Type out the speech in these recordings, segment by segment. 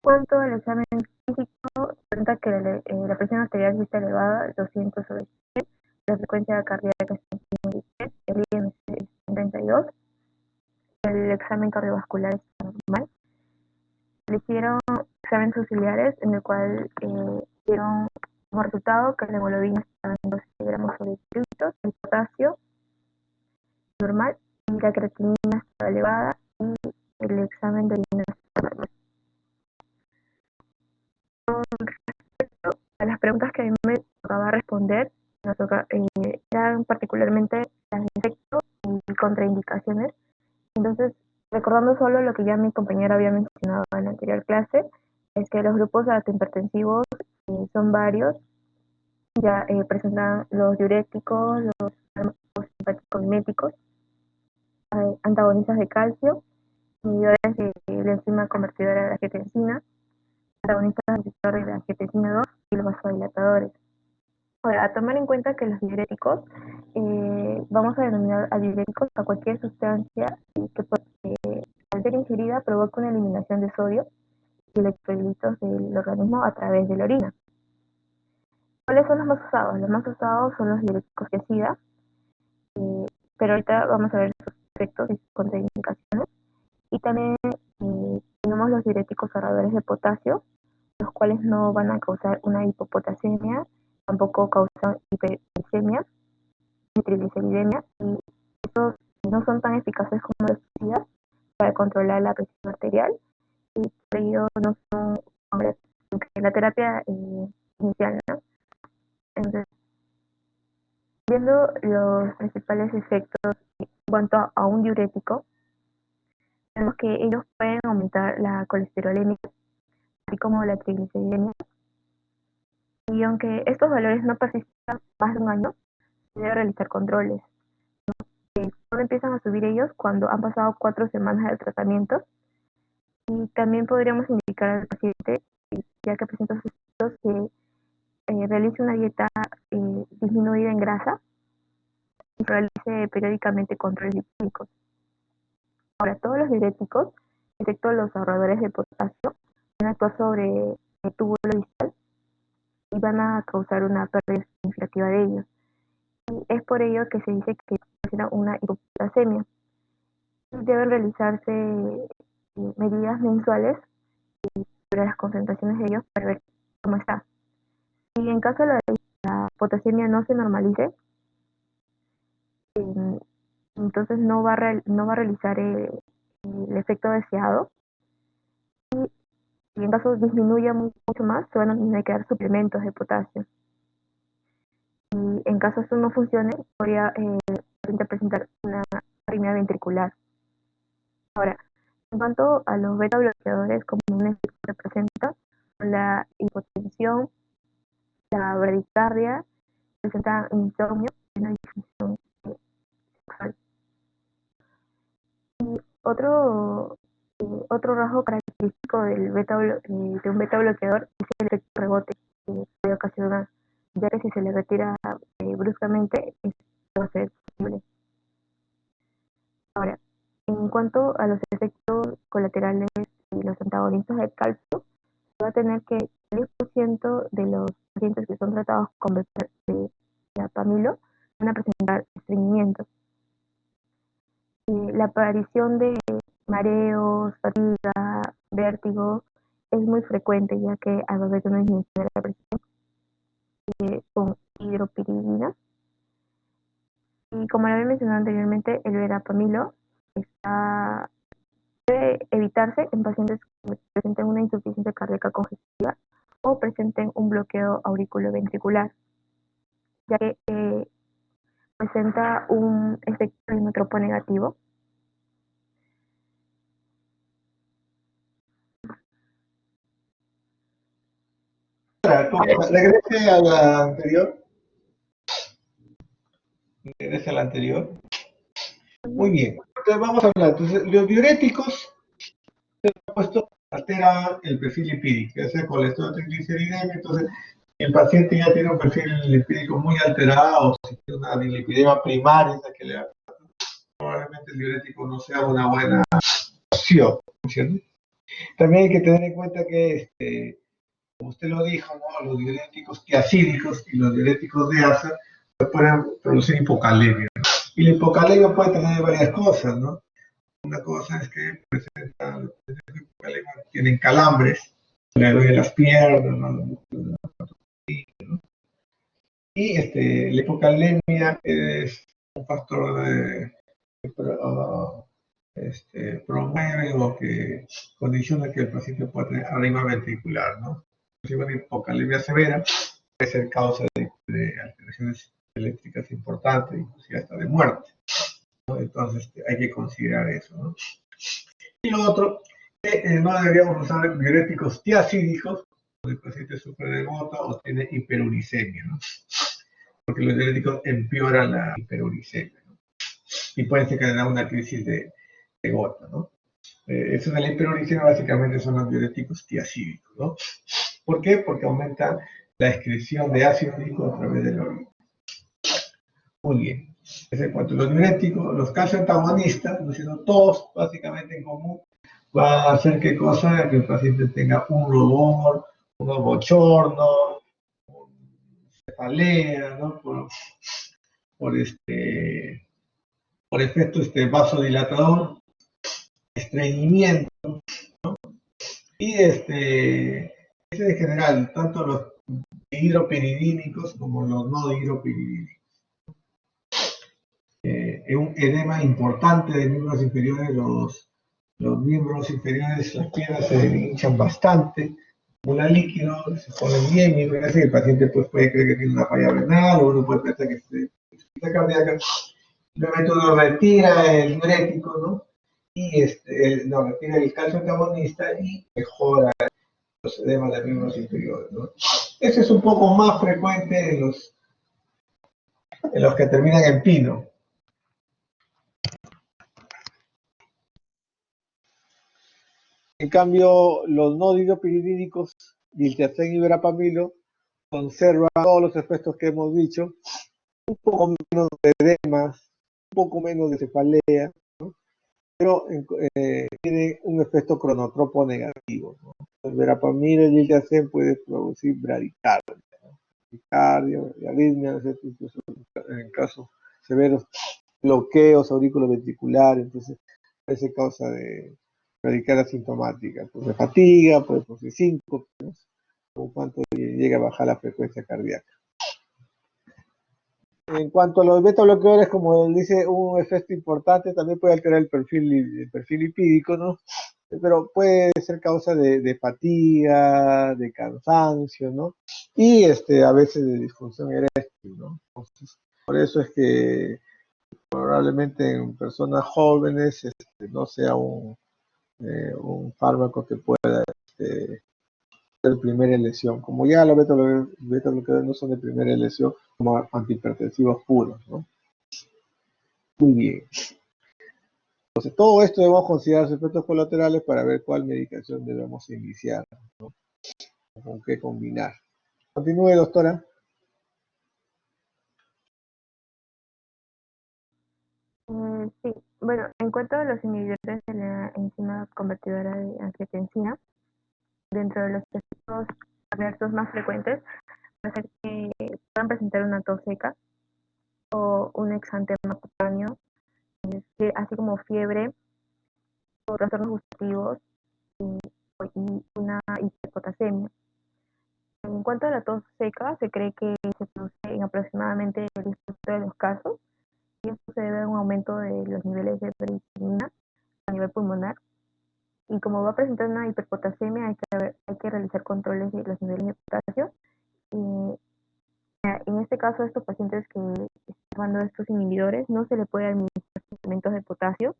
Cuanto al examen físico, cuenta que la presión arterial sí está elevada, 200 sobre 100, la frecuencia cardíaca está en 53, el IMC es 32, el examen cardiovascular está normal. Le hicieron exámenes auxiliares en el cual dieron como resultado que la hemoglobina está en 12 gramos sobre litros, el potasio normal y la creatinina está elevada y el examen de orina está normal. A las preguntas que a mí me tocaba responder eran particularmente las de efecto y contraindicaciones. Entonces, recordando solo lo que ya mi compañera había mencionado en la anterior clase, es que los grupos antihipertensivos son varios, ya presentan los diuréticos, los simpáticos miméticos, antagonistas de calcio, inhibidores de la enzima convertidora de la angiotensina, antagonistas del receptor de la angiotensina 2 y los vasodilatadores. Ahora, a tomar en cuenta que los diuréticos, vamos a denominar a diuréticos a cualquier sustancia que al ser ingerida provoca una eliminación de sodio y electrolitos del organismo a través de la orina. ¿Cuáles son los más usados? Los más usados son los diuréticos de SIDA, pero ahorita vamos a ver sus efectos y sus contraindicaciones. Y también tenemos los diuréticos ahorradores de potasio, los cuales no van a causar una hipopotasemia, tampoco causan hiperglicemia ni trigliceridemia, y estos no son tan eficaces como los SIDA para controlar la presión arterial, y por ello no son la terapia inicial, ¿no? Entonces, viendo los principales efectos en cuanto a un diurético, vemos que ellos pueden aumentar la colesterolemia, así como la trigliceridemia, y aunque estos valores no persistan más de un año, se debe realizar controles. Solo empiezan a subir ellos cuando han pasado 4 semanas del tratamiento, y también podríamos indicar al paciente, ya que presenta efectos, que realice una dieta disminuida en grasa y realice periódicamente controles lipídicos. Ahora, todos los diuréticos, excepto los ahorradores de potasio, van a actuar sobre el túbulo distal y van a causar una pérdida significativa de ellos. Y es por ello que se dice que será una hipopotasemia. Deben realizarse medidas mensuales sobre las concentraciones de ellos para ver cómo está. Y en caso de la potasemia no se normalice, entonces no va a realizar el efecto deseado. Y en caso disminuya mucho más, se van a tener que dar suplementos de potasio. Y en caso esto no funcione, podría presentar una arritmia ventricular. Ahora, en cuanto a los beta bloqueadores comunes que representan la hipotensión, la bradicardia, presentan insomnio y una disfunción sexual. Y otro rasgo característico de un beta bloqueador es el efecto rebote que puede ocasionar, ya que si se le retira bruscamente, esto va a ser posible. Ahora, en cuanto a los efectos colaterales y los antagonistas del calcio, se va a tener que el 10% de los pacientes que son tratados con verapamilo van a presentar estreñimiento. La aparición de mareos, fatiga, vértigo es muy frecuente, ya que a veces una disminución de la presión con hidropiridina. Y como lo había mencionado anteriormente, el verapamilo debe evitarse en pacientes que presenten una insuficiencia cardíaca congestiva o presenten un bloqueo auriculoventricular, ya que presenta un efecto inotropo negativo. Regrese a la anterior. Regrese a la anterior. Muy bien. Entonces vamos a hablar. Entonces, los diuréticos, se han puesto, alteran el perfil lipídico, ya sea colesterol, trigliceridemia. Entonces, el paciente ya tiene un perfil lipídico muy alterado, si tiene una dislipidemia primaria, esa que le probablemente el diurético no sea una buena opción, ¿cierto? También hay que tener en cuenta que, como usted lo dijo, ¿no? Los diuréticos tiacídicos y los diuréticos de asa pueden producir hipocalemia. Y la hipocalemia puede tener varias cosas, ¿no? Una cosa es que presentan, tienen calambres, le duele las piernas, ¿no? Y la hipocalemia es un factor promueve o que condiciona que el paciente pueda tener arritmia ventricular, ¿no? Inclusive una hipocalemia severa puede ser causa de alteraciones eléctricas importantes, inclusive hasta de muerte, ¿no? Entonces hay que considerar eso, ¿no? Y lo otro, que no deberíamos usar diuréticos tiacídicos cuando el paciente sufre de gota o tiene hiperuricemia, ¿no? Porque los diuréticos empeoran la hiperuricemia, ¿no? Y pueden desencadenar una crisis de gota, ¿no? Eso de la hiperuricemia básicamente son los diuréticos tiacídicos, ¿no? ¿Por qué? Porque aumenta la excreción de ácido úrico a través de la orina. Muy bien. Es en cuanto a los diuréticos, los calcioantagonistas, ¿no? Sino todos básicamente en común, va a hacer qué cosa, que el paciente tenga un rubor, unos bochornos, cefalea, ¿no? Por, por efecto vasodilatador, estreñimiento, y es en general, tanto los hidropiridínicos como los no hidropiridínicos. Un edema importante de miembros inferiores, los miembros inferiores, las piernas se hinchan bastante, acumulan líquido, se ponen bien, y el paciente pues, puede creer que tiene una falla renal, o uno puede pensar que es cardíaca. Simplemente uno retira el diurético, ¿no? Y no, retira el calcio antagonista y mejora los edemas de miembros inferiores, ¿no? Ese es un poco más frecuente en los que terminan en pino. En cambio, los no digopiridínicos, diltiazem y verapamilo, conservan todos los efectos que hemos dicho, un poco menos de edemas, un poco menos de cefalea, ¿no? Pero tiene un efecto cronotropo negativo, ¿no? El verapamilo y el diltiazem puede producir bradicardia, ¿no? Bradicardia, arritmia, incluso en casos severos, bloqueos auriculoventriculares, entonces puede ser causa de bradicardia asintomática, pues de fatiga, puede producir síncope, ¿no? Por cuanto llega a bajar la frecuencia cardíaca. En cuanto a los beta bloqueadores, como dice, un efecto importante también puede alterar el perfil lipídico, ¿no? Pero puede ser causa de fatiga, de cansancio, ¿no? Y a veces de disfunción eréctil, ¿no? Entonces, por eso es que probablemente en personas jóvenes no sea un fármaco que pueda de primera elección. Como ya los beta bloqueadores no son de primera elección como antihipertensivos puros, ¿no? Muy bien. Entonces, todo esto debemos considerar sus efectos colaterales para ver cuál medicación debemos iniciar, ¿no? Con qué combinar. Continúe, doctora. Sí, bueno, en cuanto a los inhibidores de la enzima convertidora de angiotensina, dentro de los efectos adversos más frecuentes, puede ser que puedan presentar una tos seca o un exantema cutáneo, así como fiebre o trastornos gustativos y una hiperpotasemia. En cuanto a la tos seca, se cree que se produce en aproximadamente el 10% de los casos y esto se debe a un aumento de los niveles de prednisona a nivel pulmonar. Y como va a presentar una hiperpotasemia, hay que realizar controles de los niveles de potasio. Y en este caso, a estos pacientes que están tomando estos inhibidores, no se le puede administrar suplementos de potasio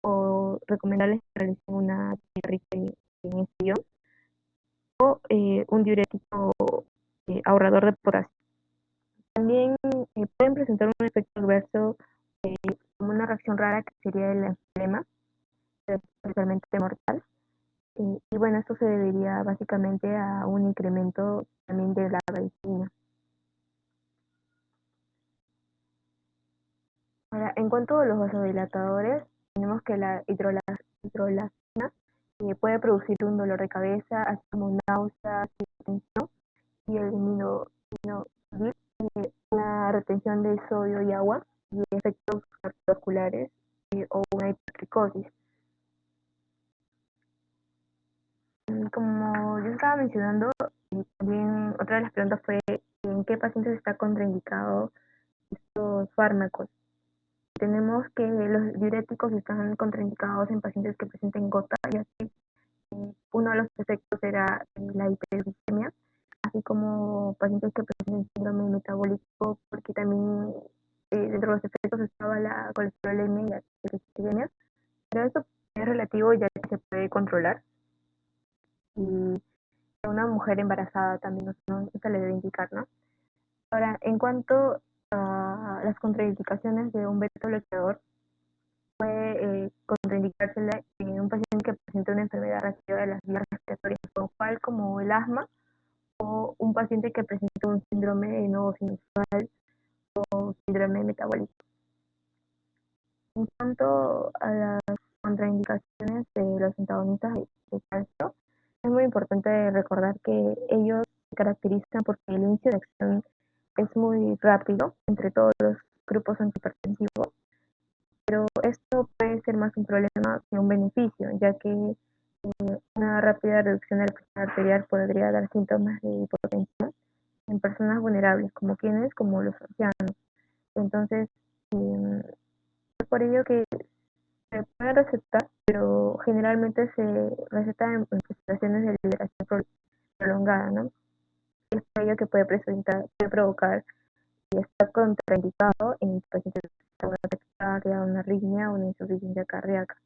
o recomendarles que realicen una rica en este ion o un diurético ahorrador de potasio. También pueden presentar un efecto adverso como una reacción rara que sería el enfisema, especialmente mortal. Y bueno, esto se debería básicamente a un incremento también de la radicina. Ahora, en cuanto a los vasodilatadores, tenemos que la hidrolazina puede producir un dolor de cabeza, así como náuseas, hipertensión y el una retención de sodio y agua y efectos cardiovasculares o una hipertricosis. Como yo estaba mencionando, también otra de las preguntas fue en qué pacientes está contraindicado estos fármacos. Tenemos que los diuréticos están contraindicados en pacientes que presenten gota, ya que uno de los efectos era la hiperglicemia, así como pacientes que presenten síndrome metabólico, porque también dentro de los efectos estaba la colesterolemia y la hiperglicemia, pero eso es relativo ya que se puede controlar. Y a una mujer embarazada también no se le debe indicar, ¿no? Ahora, en cuanto a las contraindicaciones de un beta bloqueador, puede contraindicársela en un paciente que presenta una enfermedad reactiva de las vías respiratorias, como el asma, o un paciente que presenta un síndrome de nodo sinusal o síndrome metabólico. En cuanto a las contraindicaciones de los antagonistas de calcio, es muy importante recordar que ellos se caracterizan porque el inicio de acción es muy rápido entre todos los grupos antihipertensivos, pero esto puede ser más un problema que un beneficio, ya que una rápida reducción de la presión arterial podría dar síntomas de hipotensión en personas vulnerables, como los ancianos. Entonces, es por ello que se puede recetar, pero generalmente se receta en situaciones de liberación prolongada, ¿no? Es por ello que puede provocar y está contraindicado en pacientes con una taquicardia, una arritmia o una insuficiencia cardíaca.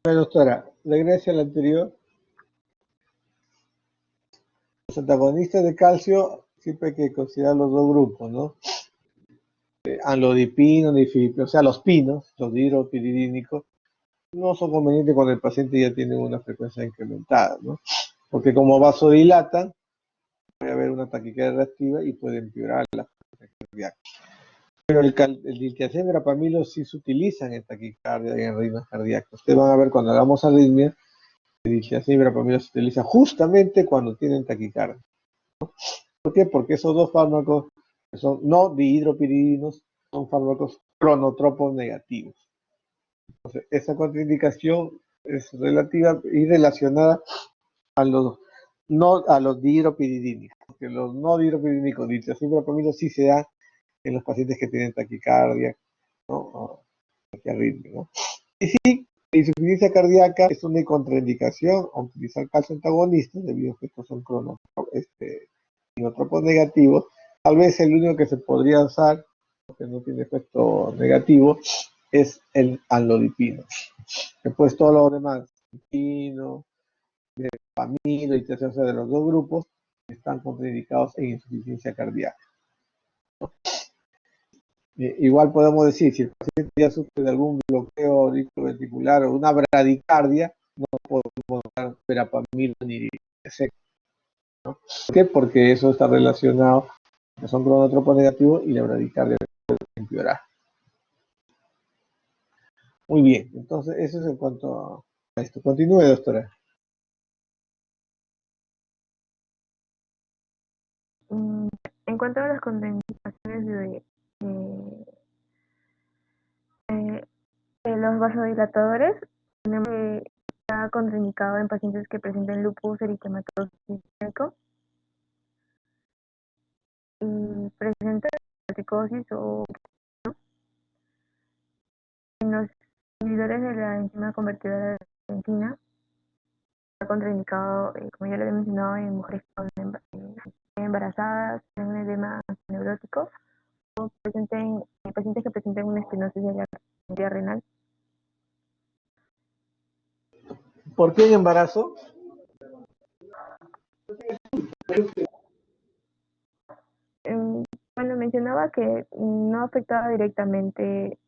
Bueno, doctora, regrese al anterior. Los antagonistas de calcio siempre hay que considerar los dos grupos, ¿no? Anlodipino, nifipino, o sea, los pinos, los dihidropiridínicos, no son convenientes cuando el paciente ya tiene una frecuencia incrementada, ¿no? Porque como vasodilatan, puede haber una taquicardia reactiva y puede empeorar la frecuencia cardíaca. Pero el diltiazem y verapamilo sí se utilizan en taquicardia y en arritmias cardíacas. Ustedes van a ver cuando hagamos arritmia, el diltiazem y verapamilo se utiliza justamente cuando tienen taquicardia. ¿Por qué? Porque esos dos fármacos, que son no dihidropiridinos, son fármacos cronotropos negativos. Entonces, esa contraindicación es relativa y relacionada a los dihidropiridínicos, porque los no dihidropiridínicos, diltiazem y verapamilo, sí se dan en los pacientes que tienen taquicardia, ¿no? O taquiarritmia, ¿no? Y sí, la insuficiencia cardíaca es una contraindicación a utilizar calcio antagonistas, debido a que estos son cronotropos negativos. Tal vez el único que se podría usar, porque no tiene efecto negativo, es el anlodipino. Después todo lo demás, dipino, verapamilo y tercera de los dos grupos, están contraindicados en insuficiencia cardíaca. Igual podemos decir, si el paciente ya sufre de algún bloqueo auriculoventricular o una bradicardia, no podemos dar verapamilo ni DSEC, ¿no? ¿Por qué? Porque eso está relacionado, que son cronotropos negativos y la bradicardia puede empeorar. Muy bien, entonces eso es en cuanto a esto. Continúe, doctora. En cuanto a las contraindicaciones de los vasodilatadores, tenemos que está contraindicado en pacientes que presenten lupus eritematoso sistémico y presentan psicosis o en los inhibidores de la enzima convertidora de benzina. Está contraindicado, como ya lo había mencionado, en mujeres que están embarazadas, en un edema neurótico o pacientes que presenten una estenosis de la arteria renal. ¿Por qué en embarazo? Bueno, mencionaba que no afectaba directamente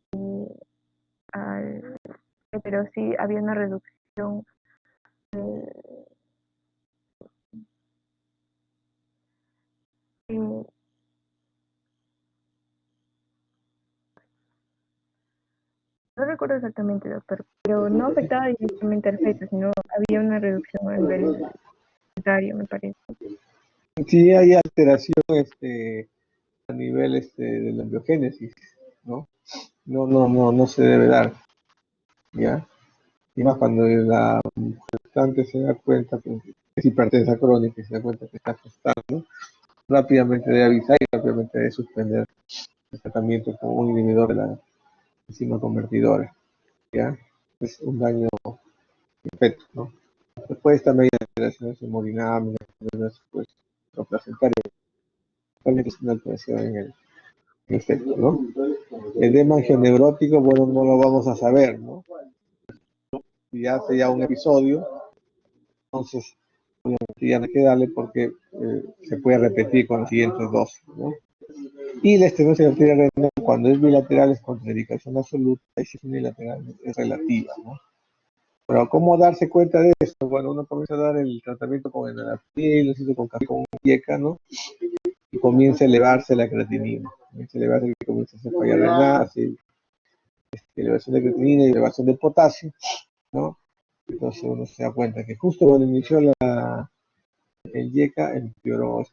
al, pero sí había una reducción eh, No recuerdo exactamente, doctor, pero no afectaba directamente al feto, sino había una reducción a nivel planetario, me parece. Sí hay alteración a nivel de la embriogénesis, ¿no? No se debe dar, ¿ya? Y más cuando la gestante se da cuenta que es hipertensa crónica y se da cuenta que está gestando, rápidamente debe avisar y rápidamente debe suspender el tratamiento con un inhibidor de la enzima convertidora, ¿ya? Es un daño perfecto, ¿no? Después también hay alteraciones hemodinámicas, pues, placentarias, realmente es una alteración en el feto, ¿no? El edema angioneurótico, bueno, no lo vamos a saber, ¿no? Si hace ya un episodio, entonces obviamente ya no hay que darle porque se puede repetir con los siguientes dos, ¿no? Y la estenosis arterial renal, cuando es bilateral, es contraindicación absoluta, y si es unilateral, es relativa, ¿no? Pero ¿cómo darse cuenta de esto? Bueno, uno comienza a dar el tratamiento con enalapril, con café con yeca, ¿no? Y comienza a elevarse la creatinina. Comienza a elevarse y comienza a hacer falla renal, así, elevación de creatinina y elevación de potasio, ¿no? Entonces uno se da cuenta que justo cuando inició el YECA empeoró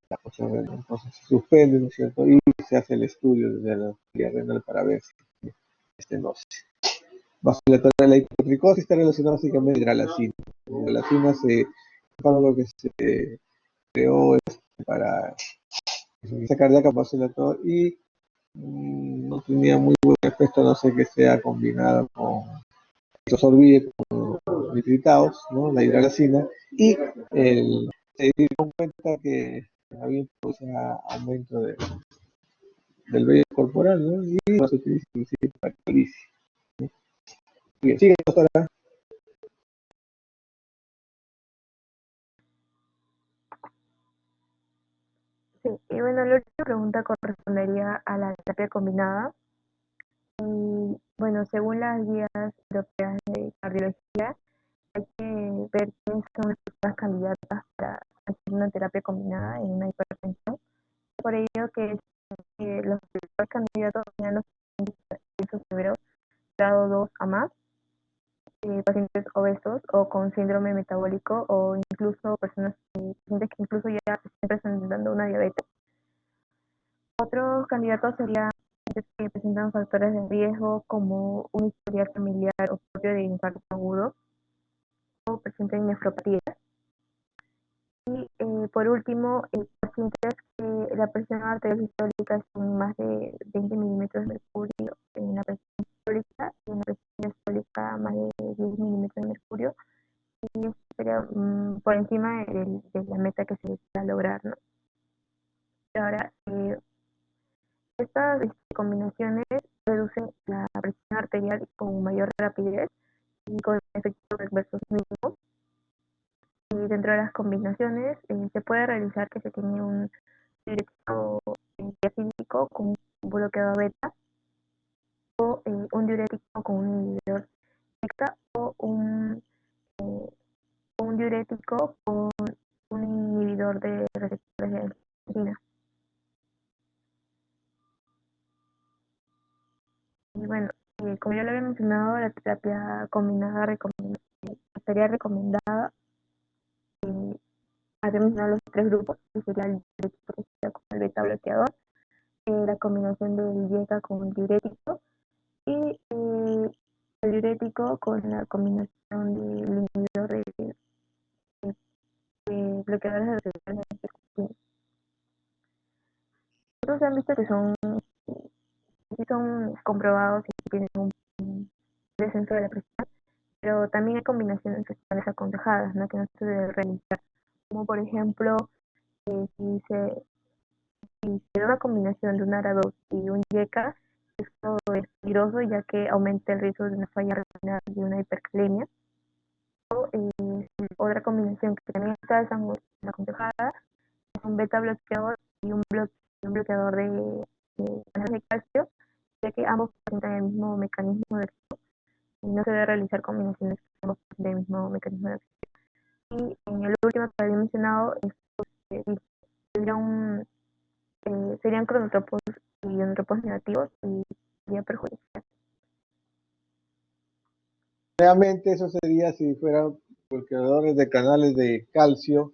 la función renal. Entonces se suspende, ¿no es cierto? Y se hace el estudio de la vía renal para ver si estenosis. Vasodilatación, la hipotricosis está relacionada básicamente con la hidralacina. La hidralacina es algo que se creó para insuficiencia cardíaca vasodilatador y no tenía muy buen efecto, no sé que sea combinado con isosorbide, con nitritados, ¿no? La hidralacina, y se dieron cuenta que había un aumento del vello corporal, ¿no? Y no se utiliza inclusive para colitis. Bien, sigue, doctora. Sí, y bueno, la última pregunta correspondería a la terapia combinada. Y bueno, según las guías europeas de cardiología, hay que ver quiénes son las personas candidatas para hacer una terapia combinada en una hipertensión. Por ello que los principales candidatos sean los pacientes severos, grado 2 a más, pacientes obesos o con síndrome metabólico o incluso personas, pacientes que incluso ya estén presentando una diabetes. Otros candidatos serían pacientes que presentan factores de riesgo como un historial familiar o propio de infarto agudo o presentan nefropatía. Y por último, pacientes que la presión arterial sistólica es más de 20 milímetros de mercurio en la presión sistólica y en la presión diastólica más de 10 milímetros de mercurio. Y esto sería por encima de la meta que se desea lograr, ¿no? Y ahora, estas combinaciones reducen la presión arterial con mayor rapidez y con efectos adversos mínimos. Y dentro de las combinaciones se puede realizar que se tiene un diurético diacídico con un bloqueador beta o un diurético con un inhibidor beta o un diurético con un inhibidor de receptores de angiotensina. Y bueno, como ya lo había mencionado, la terapia combinada estaría recomendada. Había mencionado los tres grupos, que sería el diurético con el beta bloqueador, la combinación del YECA con el diurético y el diurético con la combinación del inhibidor de bloqueadores de receptores de angiotensina. Otros se han visto que son comprobados y tienen un descenso de la presión, pero también hay combinaciones sexuales aconsejadas, ¿no? Que no se debe realizar, como por ejemplo, si se da una combinación de un ARA2 y un YECA, esto es peligroso ya que aumenta el riesgo de una falla renal y una hipercalemia. O otra combinación que también está aconsejada es un beta bloqueador y un bloqueador de calcio, ya que ambos presentan el mismo mecanismo de acción y no se debe realizar combinaciones que ambos presentan el mismo mecanismo de acción. Y en el último que había mencionado, tendría serían cronotropos y ionotropos negativos y sería perjudicial. Obviamente eso sería si fueran bloqueadores de canales de calcio,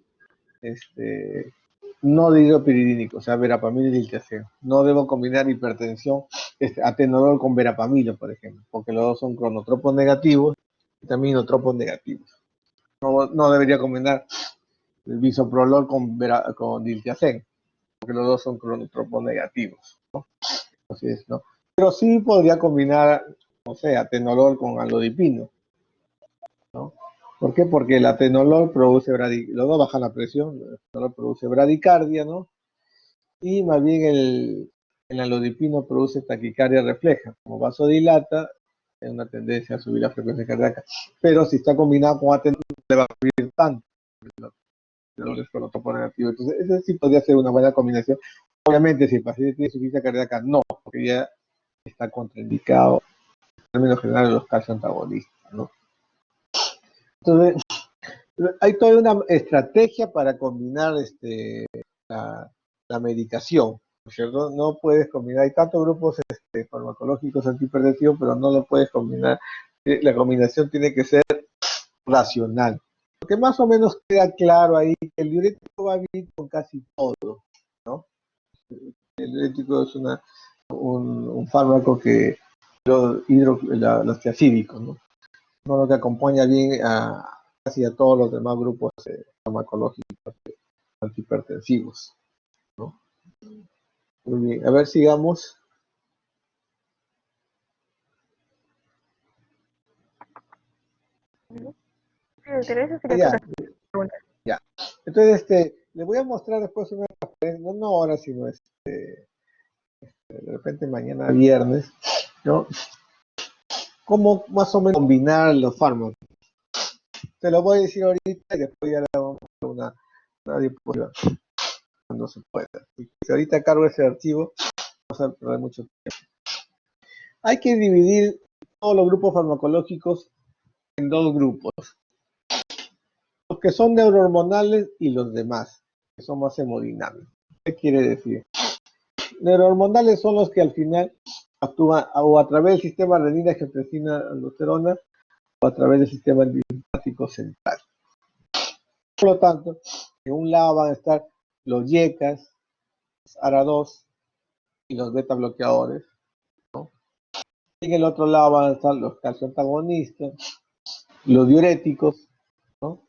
no de hidropiridínico, o sea, verapamilo y diltiazem. No debo combinar hipertensión, atenolol con verapamilo, por ejemplo, porque los dos son cronotropos negativos y también inotropos negativos. No debería combinar el bisoprolol con diltiazem, porque los dos son cronotropos negativos, ¿no? Así es, ¿no? Pero sí podría combinar, no sé, atenolol con alodipino, ¿no? ¿Por qué? Porque el atenolol produce los dos bajan la presión, el atenolol produce bradicardia, ¿no? Y más bien el alodipino produce taquicardia refleja, como vasodilata, tiene una tendencia a subir la frecuencia cardíaca. Pero si está combinado con atenolol, no le va a subir tanto el dolor cronotropos negativo. Entonces, ese sí podría ser una buena combinación. Obviamente, si el paciente tiene insuficiencia cardíaca, no, porque ya está contraindicado en términos generales los calcio antagonistas, ¿no? Entonces, hay toda una estrategia para combinar la medicación, ¿no es cierto? No puedes combinar, hay tantos grupos farmacológicos antihipertensivos, pero no lo puedes combinar. La combinación tiene que ser racional. Lo que más o menos queda claro ahí, que el diurético va bien con casi todo, ¿no? El diurético es un fármaco que los tiacídicos, ¿no? Lo que acompaña bien a casi a todos los demás grupos farmacológicos antihipertensivos, ¿no? Muy bien, a ver, sigamos. Sí, doctor, eso sería Ya, toda la pregunta. ya. Entonces, le voy a mostrar después una referencia, no ahora, sino de repente mañana viernes, ¿no? Cómo más o menos combinar los fármacos. Te lo voy a decir ahorita y después ya le vamos a hacer una diapositiva cuando se pueda. Si ahorita cargo ese archivo, vamos a perder mucho tiempo. Hay que dividir todos los grupos farmacológicos en dos grupos. Los que son neurohormonales y los demás, que son más hemodinámicos. ¿Qué quiere decir? Neurohormonales son los que al final actúan o a través del sistema renina, angiotensina, aldosterona o a través del sistema linfático central. Por lo tanto, en un lado van a estar los YECAS, los ARA2 y los beta bloqueadores, ¿no? Y en el otro lado van a estar los calcioantagonistas, los diuréticos, ¿no?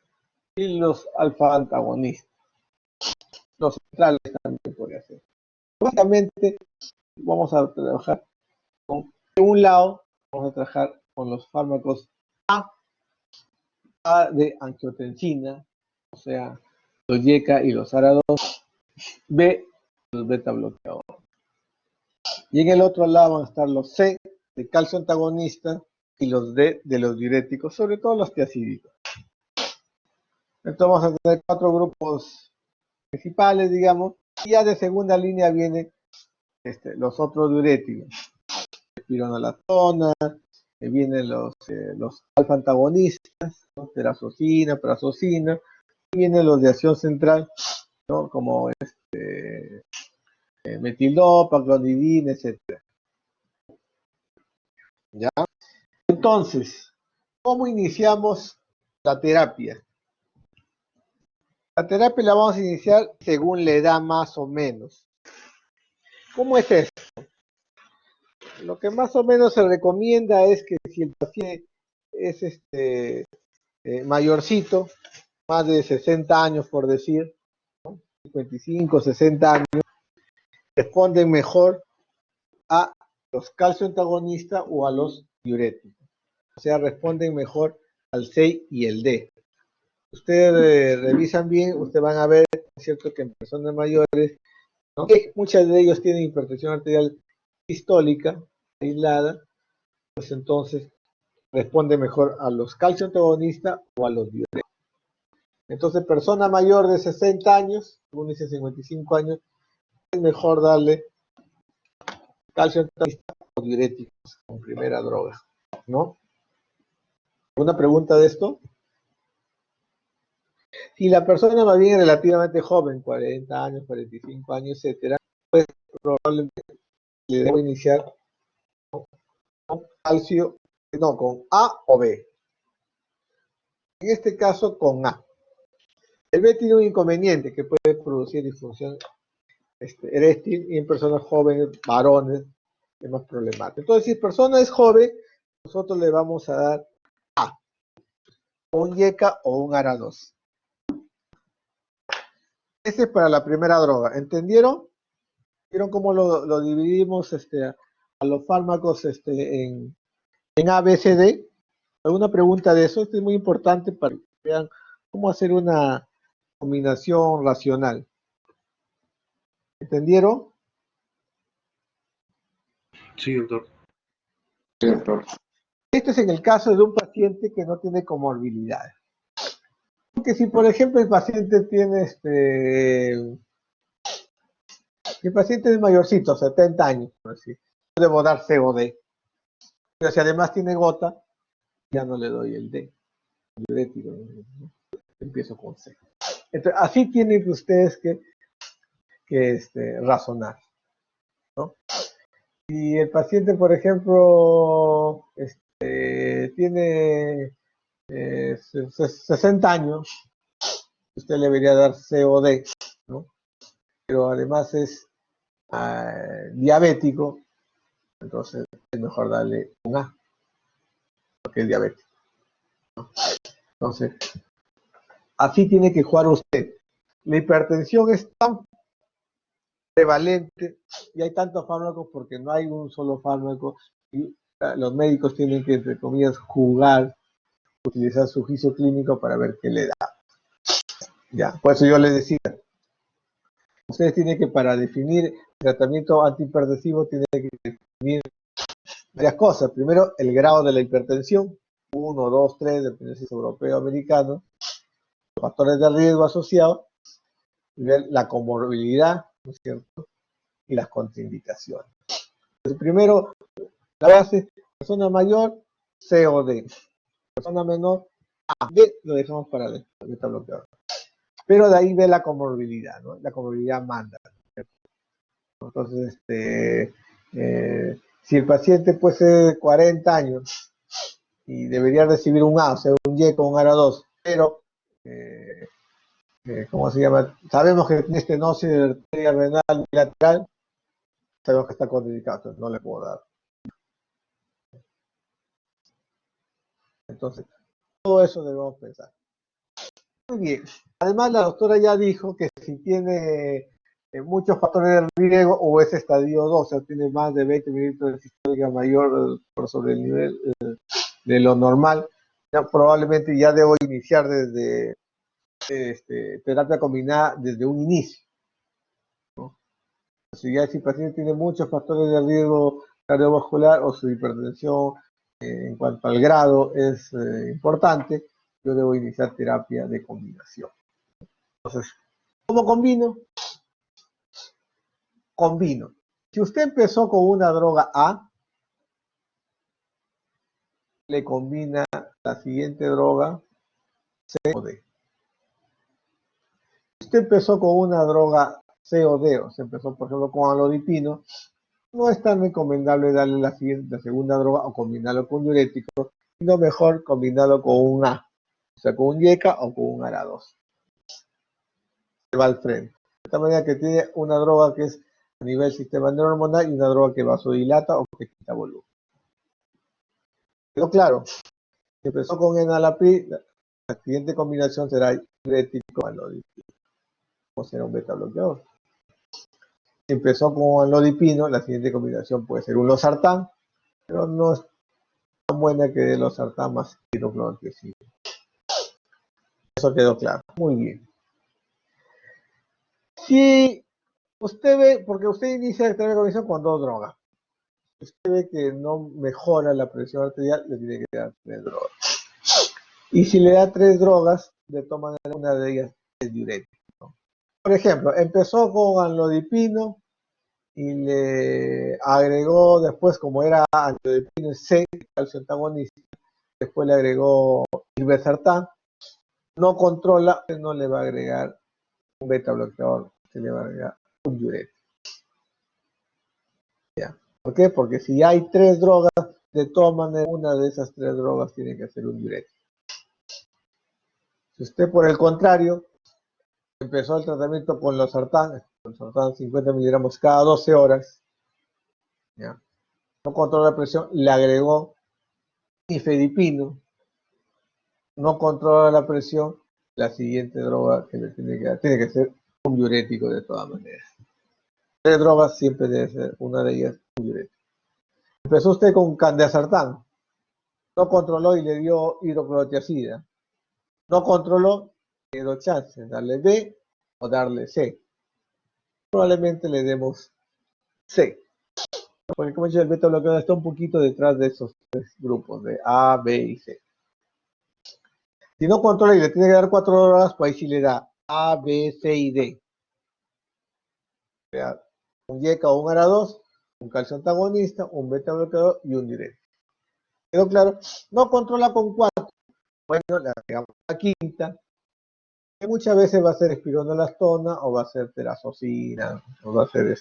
Y los alfa antagonistas. Los centrales también podría ser. Básicamente vamos a trabajar de un lado, vamos a trabajar con los fármacos A de angiotensina, o sea, los YECA y los ARA2, B, los beta bloqueadores. Y en el otro lado van a estar los C de calcio antagonista y los D de los diuréticos, sobre todo los tiacídicos. Entonces vamos a tener 4 grupos principales, digamos, y ya de segunda línea vienen los otros diuréticos. Espironolactona, vienen los alfa antagonistas, ¿no? Terazocina, prazocina, y vienen los de acción central, ¿no? Como metildopa, clonidina, etc. ¿Ya? Entonces, ¿cómo iniciamos la terapia? La terapia la vamos a iniciar según la edad más o menos. ¿Cómo es esto? Lo que más o menos se recomienda es que si el paciente es mayorcito, más de 60 años por decir, ¿no? 55, 60 años, responden mejor a los calcio antagonistas o a los diuréticos. O sea, responden mejor al C y el D. Ustedes revisan bien, ustedes van a ver, es cierto que en personas mayores, ¿no? Que muchas de ellos tienen hipertensión arterial sistólica, aislada, pues entonces responde mejor a los calcio antagonistas o a los diuréticos. Entonces, persona mayor de 60 años, según dice 55 años, es mejor darle calcio antagonista o diuréticos como primera droga, ¿no? ¿Alguna pregunta de esto? Si la persona más bien relativamente joven, 40 años, 45 años, etcétera, pues probablemente le debo iniciar con calcio, no, con A o B. En este caso con A. El B tiene un inconveniente que puede producir disfunción eréctil y en personas jóvenes, varones, es más problemático. Entonces, si persona es joven, nosotros le vamos a dar A, o un YECA o un ARA2. Ese es para la primera droga. ¿Entendieron? ¿Vieron cómo lo dividimos a los fármacos en A, B, C, D? ¿Alguna pregunta de eso? Esto es muy importante para que vean cómo hacer una combinación racional. ¿Entendieron? Sí, doctor. Sí, doctor. Esto es en el caso de un paciente que no tiene comorbilidades. Porque si, por ejemplo, el paciente tiene el paciente es mayorcito, 70 años, por así, debo dar C o D. Pero si además tiene gota, ya no le doy el D. Diurético, ¿no? Empiezo con C. Entonces, así tienen ustedes que razonar, ¿no? Si el paciente, por ejemplo, tiene 60 años, usted le debería dar C o D, ¿no? Pero además es diabético, entonces es mejor darle un A, porque es diabético, ¿no? Entonces, así tiene que jugar usted. La hipertensión es tan prevalente y hay tantos fármacos porque no hay un solo fármaco y los médicos tienen que, entre comillas, jugar, utilizar su juicio clínico para ver qué le da. Ya, por eso yo les decía, ustedes tienen que, para definir tratamiento antihipertensivo, tienen que definir varias cosas. Primero, el grado de la hipertensión, 1, 2, 3, depende si es europeo o americano, los factores de riesgo asociados, y ver la comorbilidad, ¿no es cierto? Y las contraindicaciones. Entonces, primero, la base, persona mayor, C o D. Persona menor, A. D lo dejamos para el beta bloqueador. Pero de ahí ve la comorbilidad, ¿no? La comorbilidad manda. Entonces, si el paciente puede 40 años y debería recibir un A, o sea, un Y con un ARA2, pero, ¿cómo se llama? Sabemos que tiene estenosis de arteria renal bilateral, sabemos que está contraindicado, entonces no le puedo dar. Entonces, todo eso debemos pensar. Muy bien. Además, la doctora ya dijo que si tiene muchos factores de riesgo o es estadio 2, o sea, tiene más de 20 mililitros de sistólica mayor por sobre el nivel de lo normal, ya probablemente ya debo iniciar desde terapia combinada desde un inicio, ¿no? Si ya si el paciente tiene muchos factores de riesgo cardiovascular o su hipertensión en cuanto al grado es importante, yo debo iniciar terapia de combinación. Entonces, ¿cómo combino? Combino. Si usted empezó con una droga A, le combina la siguiente droga C o D. Si usted empezó con una droga C o D, o se empezó, por ejemplo, con alodipino, no es tan recomendable darle la segunda droga o combinarlo con un diurético, sino mejor combinarlo con un A, o sea, con un YECA o con un ARA2. Se va al frente. De esta manera que tiene una droga que es a nivel sistema neurohormonal y una droga que vasodilata o que quita volumen. ¿Quedó claro? Si empezó con enalapril, la siguiente combinación será diurético alodipino, o será un beta bloqueador. Si empezó con alodipino, la siguiente combinación puede ser un losartán, pero no es tan buena que de losartán más hidrocloroquina. Eso quedó claro. Muy bien. Si usted ve, porque usted inicia el tratamiento de combinación con 2 drogas, usted ve que no mejora la presión arterial, le tiene que dar 3 drogas. Y si le da 3 drogas, de toman una de ellas es diurético. Por ejemplo, empezó con anlodipino y le agregó después, como era anlodipino C, calcio antagonista, después le agregó irbesartán, no controla, no le va a agregar un beta bloqueador, se le va a agregar un diurético. ¿Ya? ¿Por qué? Porque si hay 3 drogas, de todas maneras, una de esas 3 drogas tiene que ser un diurético. Si usted, por el contrario, empezó el tratamiento con los sartán 50 miligramos cada 12 horas, ¿ya? No controla la presión, le agregó nifedipino, no controla la presión, la siguiente droga que le tiene que dar, tiene que ser un diurético de todas maneras. 3 drogas siempre debe ser, una de ellas un diurético. Empezó usted con candesartán, no controló y le dio hidroclorotiazida, no controló, le dio chance, darle B o darle C. Probablemente le demos C. Porque como he dicho, el beta bloqueador está un poquito detrás de esos 3 grupos, de A, B y C. Si no controla y le tiene que dar 4 drogas, pues ahí sí le da A, B, C y D. O sea, un YECA o un ARA2, un calcio antagonista, un beta bloqueador y un diurético. ¿Quedó claro? No controla con 4. Bueno, le agregamos la quinta, que muchas veces va a ser espironolastona o va a ser terazocina o va a ser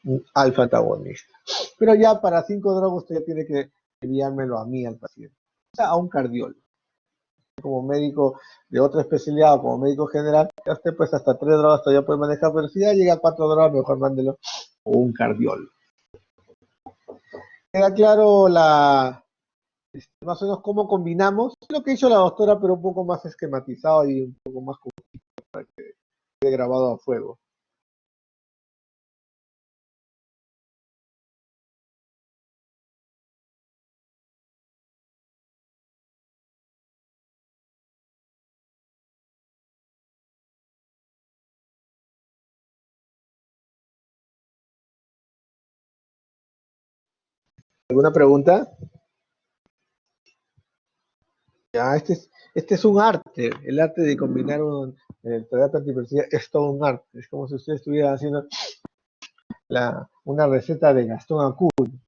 un alfa antagonista. Pero ya para 5 drogas usted ya tiene que enviármelo a mí al paciente, o sea, a un cardiólogo. Como médico de otra especialidad o como médico general, usted pues hasta 3 drogas todavía puede manejar, pero si ya llega a 4 drogas, mejor mándelo a un cardiólogo. ¿Queda claro más o menos cómo combinamos? Lo que hizo la doctora, pero un poco más esquematizado y un poco más para que quede grabado a fuego. ¿Alguna pregunta? Ya, este es un arte. El arte de combinar terapia antidepresiva es todo un arte. Es como si usted estuviera haciendo una receta de Gastón Acurio.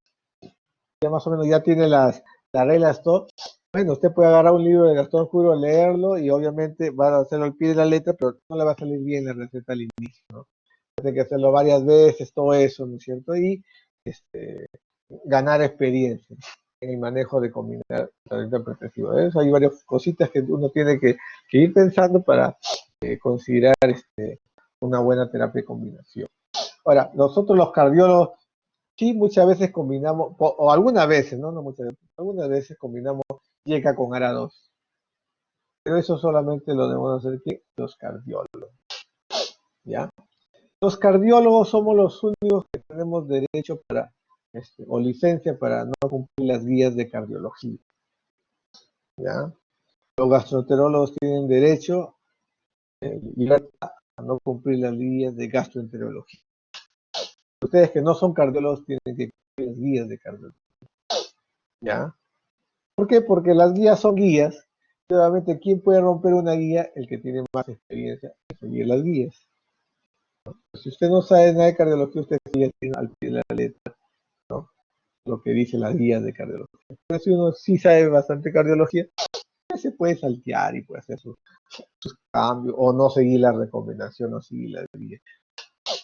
Ya más o menos ya tiene las reglas, todo. Bueno, usted puede agarrar un libro de Gastón Acurio, leerlo y obviamente va a hacerlo al pie de la letra, pero no le va a salir bien la receta al inicio, ¿no? Tiene que hacerlo varias veces, todo eso, ¿no es cierto? Y ganar experiencia en el manejo de combinar tratamiento antidepresivo. Eso hay varias cositas que uno tiene que ir pensando para considerar una buena terapia de combinación. Ahora, nosotros los cardiólogos sí muchas veces combinamos, o algunas veces, no muchas veces, algunas veces combinamos YECA con ARA2. Pero eso solamente lo debemos hacer que los cardiólogos. ¿Ya? Los cardiólogos somos los únicos que tenemos derecho para o licencia para no cumplir las guías de cardiología. ¿Ya? Los gastroenterólogos tienen derecho a no cumplir las guías de gastroenterología. Ustedes que no son cardiólogos tienen que cumplir las guías de cardiología. ¿Ya? ¿Por qué? Porque las guías son guías. Obviamente, ¿quién puede romper una guía? El que tiene más experiencia en seguir las guías. Si usted no sabe nada de cardiología, usted sigue al pie de la letra, ¿no? Lo que dice las guías de cardiología. Pero si uno sí sabe bastante cardiología, se puede saltear y puede hacer sus cambios o no seguir la recomendación o seguir la guía.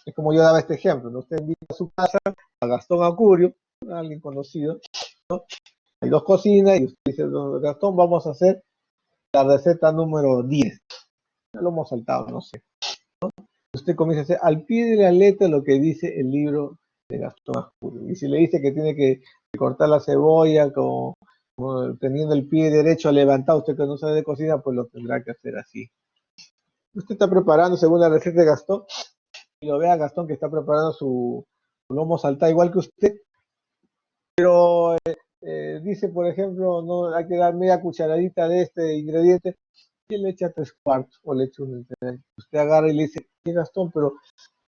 Es como yo daba este ejemplo, ¿no? Usted invita a su casa a Gastón Acurio, a alguien conocido, ¿no? Hay 2 cocinas y usted dice, Gastón, vamos a hacer la receta número 10. Ya lo hemos saltado, no sé. ¿No? Usted comienza a hacer al pie de la letra lo que dice el libro de Gastón Acurio. Y si le dice que tiene que cortar la cebolla teniendo el pie derecho levantado, usted que no sabe de cocina, pues lo tendrá que hacer así. Usted está preparando según la receta de Gastón, y lo ve a Gastón que está preparando su lomo saltado igual que usted, pero dice, por ejemplo, no hay que dar media cucharadita de este ingrediente, y le echa 3/4 o le echa un ingrediente. Usted agarra y le dice, ¿qué Gastón? Pero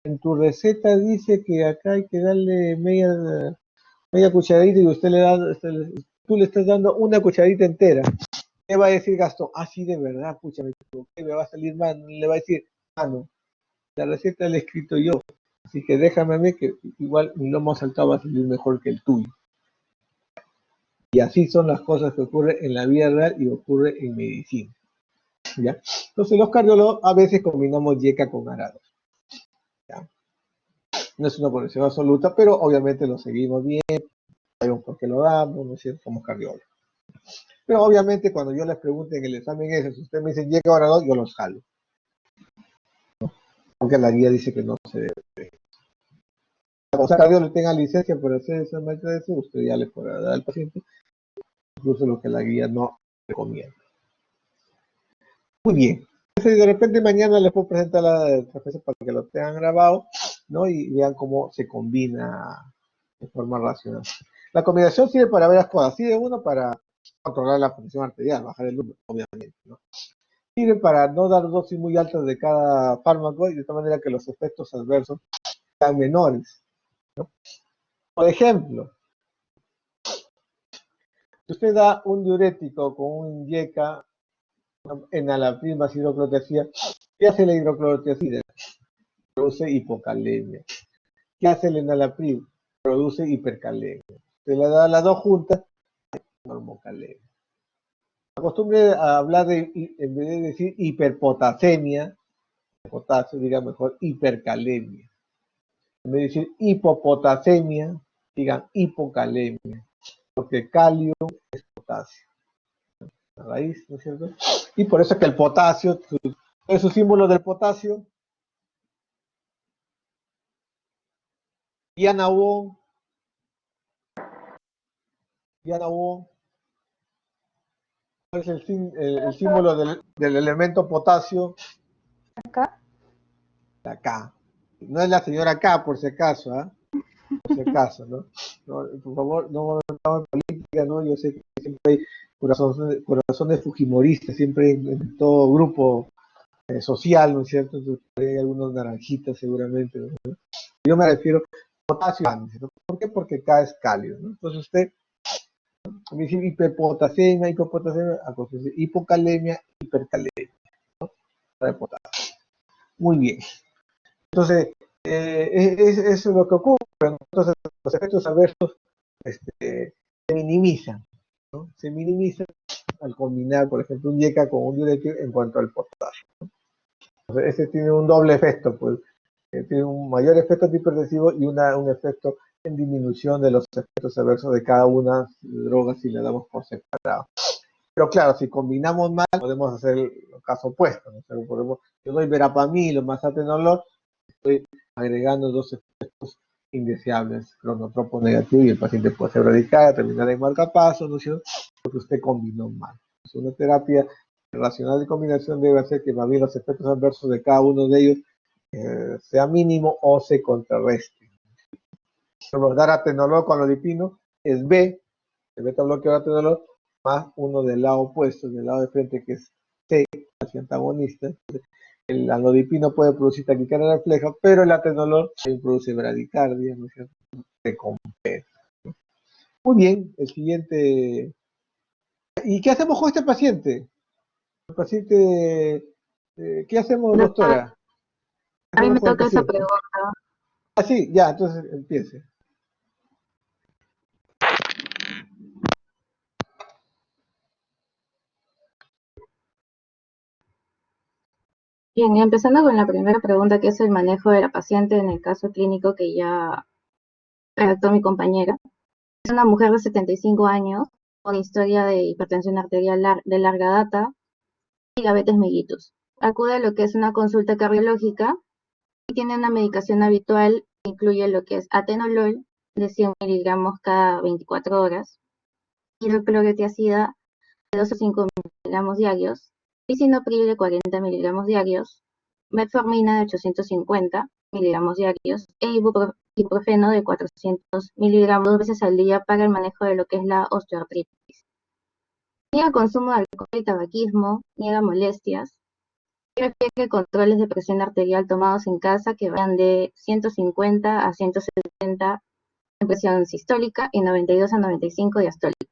en tu receta dice que acá hay que darle media cucharadita y usted tú le estás dando una cucharadita entera. ¿Qué va a decir Gastón? Ah, sí, de verdad, pucha, me equivoqué, me va a salir mal. Le va a decir, no, la receta la he escrito yo, así que déjame a mí que igual mi lomo saltado va a salir mejor que el tuyo. Y así son las cosas que ocurren en la vida real y ocurre en medicina. ¿Ya? Entonces los cardiólogos a veces combinamos YECA con ARA2. ¿Ya? No es una conexión absoluta, pero obviamente lo seguimos bien, sabemos por qué lo damos, ¿no es cierto? Somos cardiólogos. Pero obviamente cuando yo les pregunte en el examen ese, si ustedes me dicen llega ahora no, yo los jalo. Aunque la guía dice que no se debe. O sea, cardiólogo tenga licencia por hacer esa muestra de eso, usted ya le podrá dar al paciente, incluso lo que la guía no recomienda. Muy bien. Entonces, de repente mañana les puedo presentar la trapecio para que lo tengan grabado, ¿no? Y vean cómo se combina de forma racional. La combinación sirve para varias cosas. Sirve uno para controlar la presión arterial, bajar el número, obviamente, ¿no? Sirve para no dar dosis muy altas de cada fármaco y de esta manera que los efectos adversos sean menores, ¿no? Por ejemplo, si usted da un diurético con un inyeca enalapril más hidroclorotiazida, ¿qué hace la hidroclorotiazida? Produce hipocalemia. ¿Qué hace el enalapril? Produce hipercalemia. Se le da las dos juntas, normocalemia. Acostumbre a hablar en vez de decir hiperpotasemia, potasio, diga mejor hipercalemia. En vez de decir hipopotasemia, digan hipocalemia, porque calio es potasio. La raíz, ¿no es cierto? Y por eso es que el potasio, ¿cuál es su símbolo del potasio? Diana Wong. Diana Wong. ¿Cuál es el símbolo del elemento potasio? Acá. La K. No es la señora K, por si acaso, ¿ah? Por si acaso, ¿no? No, por favor, no estamos en política, ¿no? Yo sé que siempre hay corazones fujimoristas, siempre en todo grupo social, ¿no es cierto? Entonces, hay algunos naranjitas seguramente, ¿no? Yo me refiero a potasio, ¿no? ¿Por qué? Porque K es cálido, ¿no? Entonces usted me dice hiperpotasemia, hipocalemia, hipercalemia, ¿no? De potasio. Muy bien. Entonces, eso es lo que ocurre. Entonces, los efectos adversos se minimizan, ¿no? Se minimizan al combinar, por ejemplo, un YECA con un diurético en cuanto al potasio, ¿no? Entonces, ese tiene un doble efecto, pues. Tiene un mayor efecto antihipertensivo y un efecto en disminución de los efectos adversos de cada una de las drogas si le damos por separado. Pero claro, si combinamos mal, podemos hacer el caso opuesto, ¿no? O sea, yo doy verapamil o más atenolol, estoy agregando dos efectos indeseables, cronotropo negativo, y el paciente puede ser radical, terminar en marcapaso, ¿no es cierto? Porque usted combinó mal. Entonces, una terapia racional de combinación debe hacer que más bien los efectos adversos de cada uno de ellos sea mínimo o se contrarreste. Dar atenolol con lodipino es B, el beta bloqueador atenolol, más uno del lado opuesto, del lado de frente, que es C, antagonista. El anodipino puede producir taquicardia refleja, pero el atenolol también produce bradicardia, ¿no es cierto? Se compensa. Muy bien, el siguiente. ¿Y qué hacemos con este paciente? El paciente, ¿qué hacemos, Doctor, doctora? ¿Qué a mí hacemos me con el toca esa paciente? pregunta. Ah, sí, ya, entonces empiece. Bien, empezando con la primera pregunta, que es el manejo de la paciente en el caso clínico que ya redactó mi compañera. Es una mujer de 75 años con historia de hipertensión arterial de larga data y diabetes mellitus. Acude a lo que es una consulta cardiológica y tiene una medicación habitual que incluye lo que es atenolol de 100 miligramos cada 24 horas, hidroclorotiazida de 2 a 5 miligramos diarios, lisinopril de 40 miligramos diarios, metformina de 850 miligramos diarios e ibuprofeno de 400 miligramos 2 veces al día para el manejo de lo que es la osteoartritis. Niega consumo de alcohol y tabaquismo, niega molestias, y refiere controles de presión arterial tomados en casa que van de 150 a 170 en presión sistólica y 92 a 95 diastólica.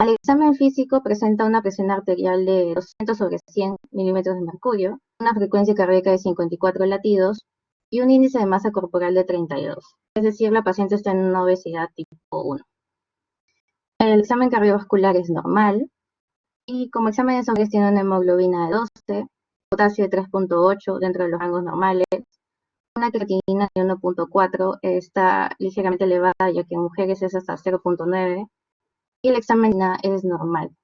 Al examen físico presenta una presión arterial de 200 sobre 100 milímetros de mercurio, una frecuencia cardíaca de 54 latidos y un índice de masa corporal de 32. Es decir, la paciente está en una obesidad tipo 1. El examen cardiovascular es normal y como examen de sangre tiene una hemoglobina de 12, potasio de 3.8 dentro de los rangos normales, una creatinina de 1.4 está ligeramente elevada ya que en mujeres es hasta 0.9 y el examen es normal.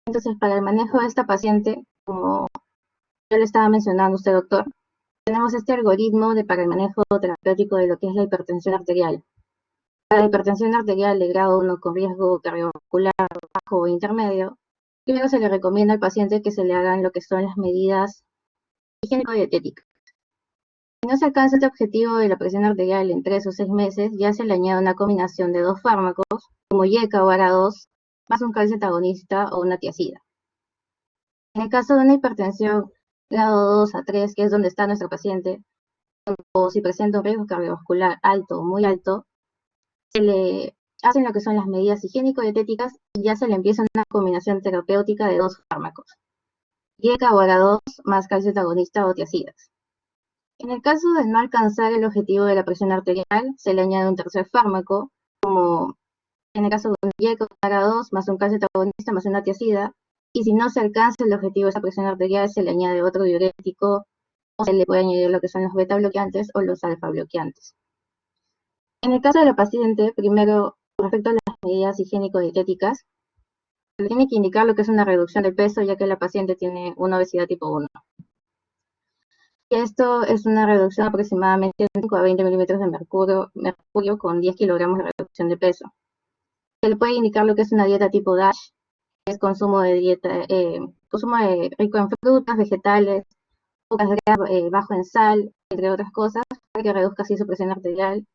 Entonces, para el manejo de esta paciente, como yo le estaba mencionando a usted, doctor, tenemos este algoritmo para el manejo terapéutico de lo que es la hipertensión arterial. Para la hipertensión arterial de grado 1 con riesgo cardiovascular bajo o intermedio, primero se le recomienda al paciente que se le hagan lo que son las medidas higiénico-dietéticas. Si no se alcanza este objetivo de la presión arterial en 3 o 6 meses, ya se le añade una combinación de 2 fármacos, como IECA o ARA2, más un calcio antagonista o una tiazida. En el caso de una hipertensión grado 2 a 3, que es donde está nuestro paciente, o si presenta un riesgo cardiovascular alto o muy alto, se le hacen lo que son las medidas higiénico-dietéticas y ya se le empieza una combinación terapéutica de 2 fármacos, IECA o ARA2 más calcio antagonista o tiazidas. En el caso de no alcanzar el objetivo de la presión arterial, se le añade un tercer fármaco, como en el caso de un IECA o ARA2 más un calcio antagonista más una tiazida, y si no se alcanza el objetivo de esa presión arterial, se le añade otro diurético o se le puede añadir lo que son los beta bloqueantes o los alfa bloqueantes. En el caso de la paciente, primero, respecto a las medidas higiénico-dietéticas, se le tiene que indicar lo que es una reducción de peso, ya que la paciente tiene una obesidad tipo 1. Y esto es una reducción aproximadamente de 5 a 20 milímetros de mercurio con 10 kilogramos de reducción de peso. Se le puede indicar lo que es una dieta tipo DASH, que es consumo de rico en frutas, vegetales, pocas grasas, bajo en sal, entre otras cosas, para que reduzca así su presión arterial,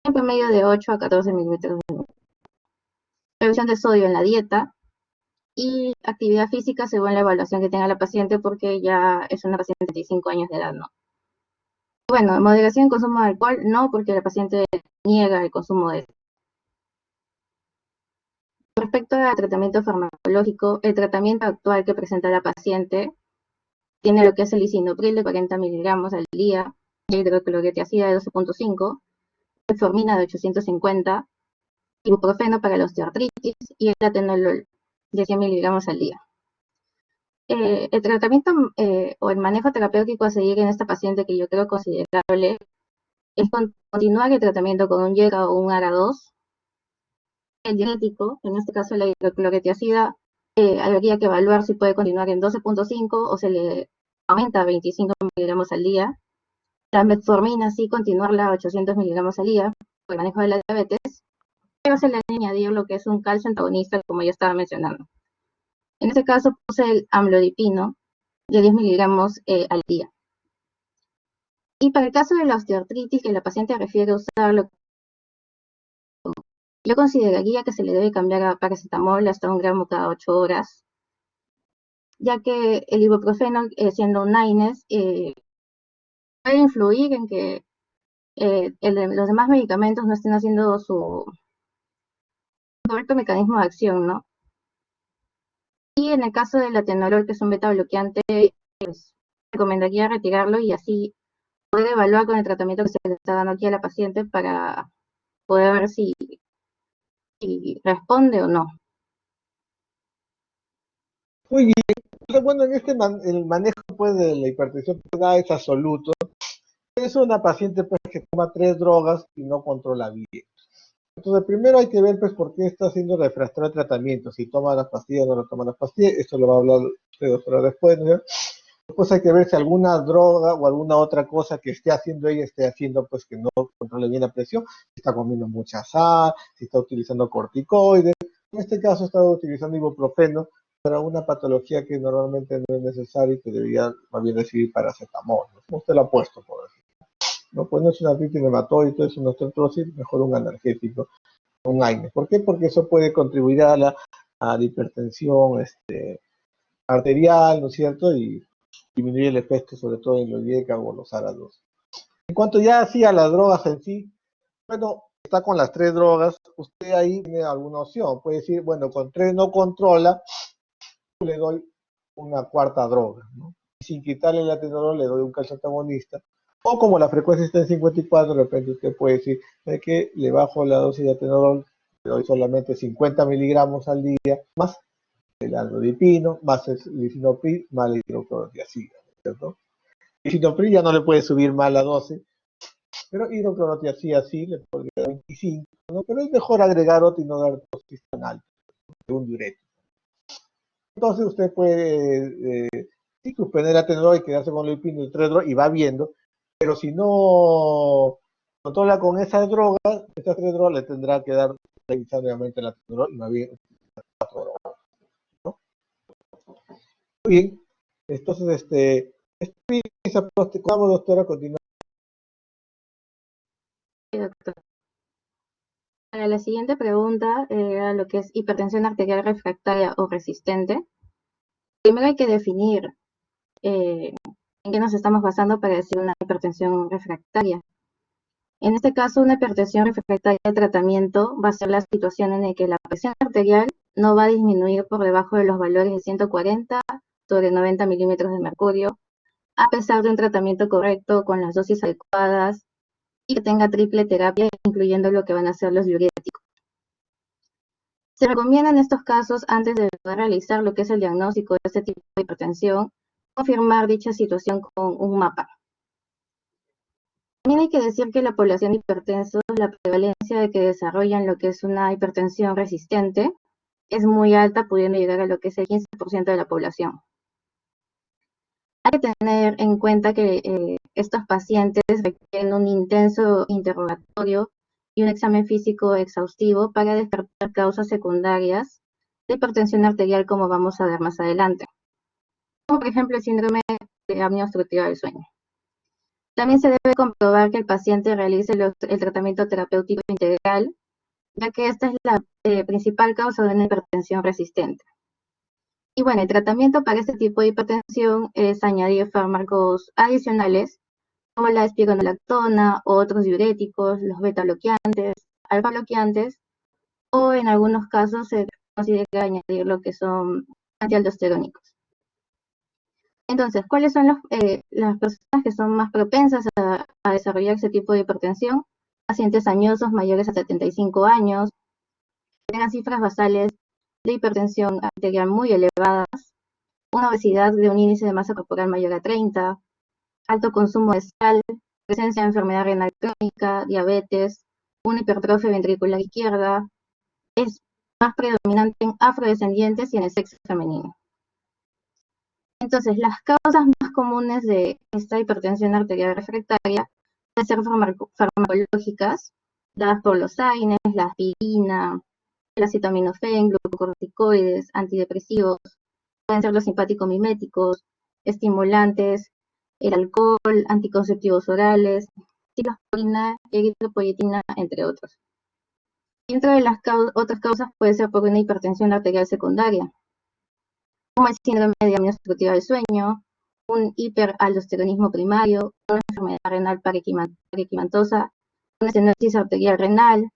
en promedio de 8 a 14 milímetros de mercurio. Reducción de sodio en la dieta y actividad física según la evaluación que tenga la paciente, porque ya es una paciente de 35 años de edad, ¿no? Bueno, moderación en consumo de alcohol, no, porque la paciente niega el consumo de. Respecto al tratamiento farmacológico, el tratamiento actual que presenta la paciente tiene lo que es el lisinopril de 40 miligramos al día, hidroclorotiazida de 12.5, metformina de 850, ibuprofeno para la osteoartritis y el atenolol de 100 miligramos al día. El tratamiento o el manejo terapéutico a seguir en esta paciente, que yo creo considerable, es continuar el tratamiento con un IECA o un ARA2, el diurético, en este caso la hidroclorotiazida, habría que evaluar si puede continuar en 12.5 o se le aumenta a 25 miligramos al día. La metformina sí continuarla a 800 miligramos al día por el manejo de la diabetes, pero se le añadir lo que es un calcio antagonista, como ya estaba mencionando. En este caso puse el amlodipino de 10 miligramos al día. Y para el caso de la osteoartritis, que la paciente refiere usarlo, yo consideraría que se le debe cambiar a paracetamol hasta 1 gramo cada 8 horas, ya que el ibuprofeno, siendo un NINES, puede influir en que los demás medicamentos no estén haciendo su correcto mecanismo de acción, ¿no? Y en el caso del atenolol, que es un beta bloqueante, pues, recomendaría retirarlo y así poder evaluar con el tratamiento que se le está dando aquí a la paciente para poder ver si responde o no. Muy bien. Entonces, bueno, en el manejo pues, de la hipertensión pues, nada es absoluto. Es una paciente pues, que toma 3 drogas y no controla bien. Entonces, primero hay que ver pues, por qué está siendo refractario al tratamiento. Si toma las pastillas o no toma las pastillas. Esto lo va a hablar usted 2 horas después, ¿no? Después hay que ver si alguna droga o alguna otra cosa que esté haciendo ella esté haciendo pues que no controle bien la presión, si está comiendo mucha sal, si está utilizando corticoides. En este caso está utilizando ibuprofeno para una patología que normalmente no es necesaria y que debería más bien recibir paracetamol, ¿no? Como usted lo ha puesto, por ejemplo. ¿No? Pues no es una artritis reumatoide, es una osteoporosis, mejor un analgésico, un AINE. ¿Por qué? Porque eso puede contribuir a la hipertensión arterial, ¿no es cierto? Y disminuir el efecto sobre todo en los IECA o los ARA2. En cuanto ya así a las drogas en sí, bueno, está con las 3 drogas, usted ahí tiene alguna opción, puede decir, bueno, con 3 no controla, le doy una cuarta droga, ¿no? Sin quitarle el atenolol le doy un calcio antagonista, o como la frecuencia está en 54, de repente usted puede decir, ¿sabe qué? Le bajo la dosis de atenolol, le doy solamente 50 miligramos al día, más el amlodipino, más el lisinopril, más la hidroclorotiazida, ¿cierto? Lisinopril ya no le puede subir más la dosis, pero hidroclorotiazida sí, le podría dar 25, ¿no? Pero es mejor agregar otro y no dar dosis tan alta de un diurético. Entonces usted puede sí, suspender la atenuador y quedarse con el epinetridol y va viendo, pero si no controla con esas drogas le tendrá que dar revisar nuevamente la atenuador y va bien 4 drogas, ¿no? Muy bien, entonces vamos, doctora, continuar. Sí, doctor. Para la siguiente pregunta, era lo que es hipertensión arterial refractaria o resistente. Primero hay que definir en qué nos estamos basando para decir una hipertensión refractaria. En este caso, una hipertensión refractaria de tratamiento va a ser la situación en la que la presión arterial no va a disminuir por debajo de los valores de 140 sobre 90 milímetros de mercurio, a pesar de un tratamiento correcto con las dosis adecuadas y que tenga triple terapia, incluyendo lo que van a ser los diuréticos. Se recomienda en estos casos, antes de poder realizar lo que es el diagnóstico de este tipo de hipertensión, confirmar dicha situación con un mapa. También hay que decir que la población de hipertensos, la prevalencia de que desarrollan lo que es una hipertensión resistente es muy alta, pudiendo llegar a lo que es el 15% de la población. Hay que tener en cuenta que estos pacientes requieren un intenso interrogatorio y un examen físico exhaustivo para descartar causas secundarias de hipertensión arterial, como vamos a ver más adelante, como por ejemplo el síndrome de apnea obstructiva del sueño. También se debe comprobar que el paciente realice el tratamiento terapéutico integral, ya que esta es la principal causa de una hipertensión resistente. Y bueno, el tratamiento para este tipo de hipertensión es añadir fármacos adicionales, como la espironolactona o otros diuréticos, los beta-bloqueantes, alfa-bloqueantes, o en algunos casos se considera añadir lo que son antialdosterónicos. Entonces, ¿cuáles son las personas que son más propensas a desarrollar ese tipo de hipertensión? Pacientes añosos mayores a 75 años, que tengan cifras basales de hipertensión arterial muy elevadas, una obesidad de un índice de masa corporal mayor a 30, alto consumo de sal, presencia de enfermedad renal crónica, diabetes, una hipertrofia ventricular izquierda, es más predominante en afrodescendientes y en el sexo femenino. Entonces, las causas más comunes de esta hipertensión arterial refractaria pueden ser farmacológicas, dadas por los AINES, la aspirina, el acetaminofén, glucocorticoides, antidepresivos, pueden ser los simpático-miméticos, estimulantes, el alcohol, anticonceptivos orales, ciclosporina, eritropoyetina, entre otros. Dentro de las otras causas puede ser por una hipertensión arterial secundaria, como el síndrome de apnea obstructiva del sueño, un hiperaldosteronismo primario, una enfermedad renal parenquimatosa, una estenosis arterial renal,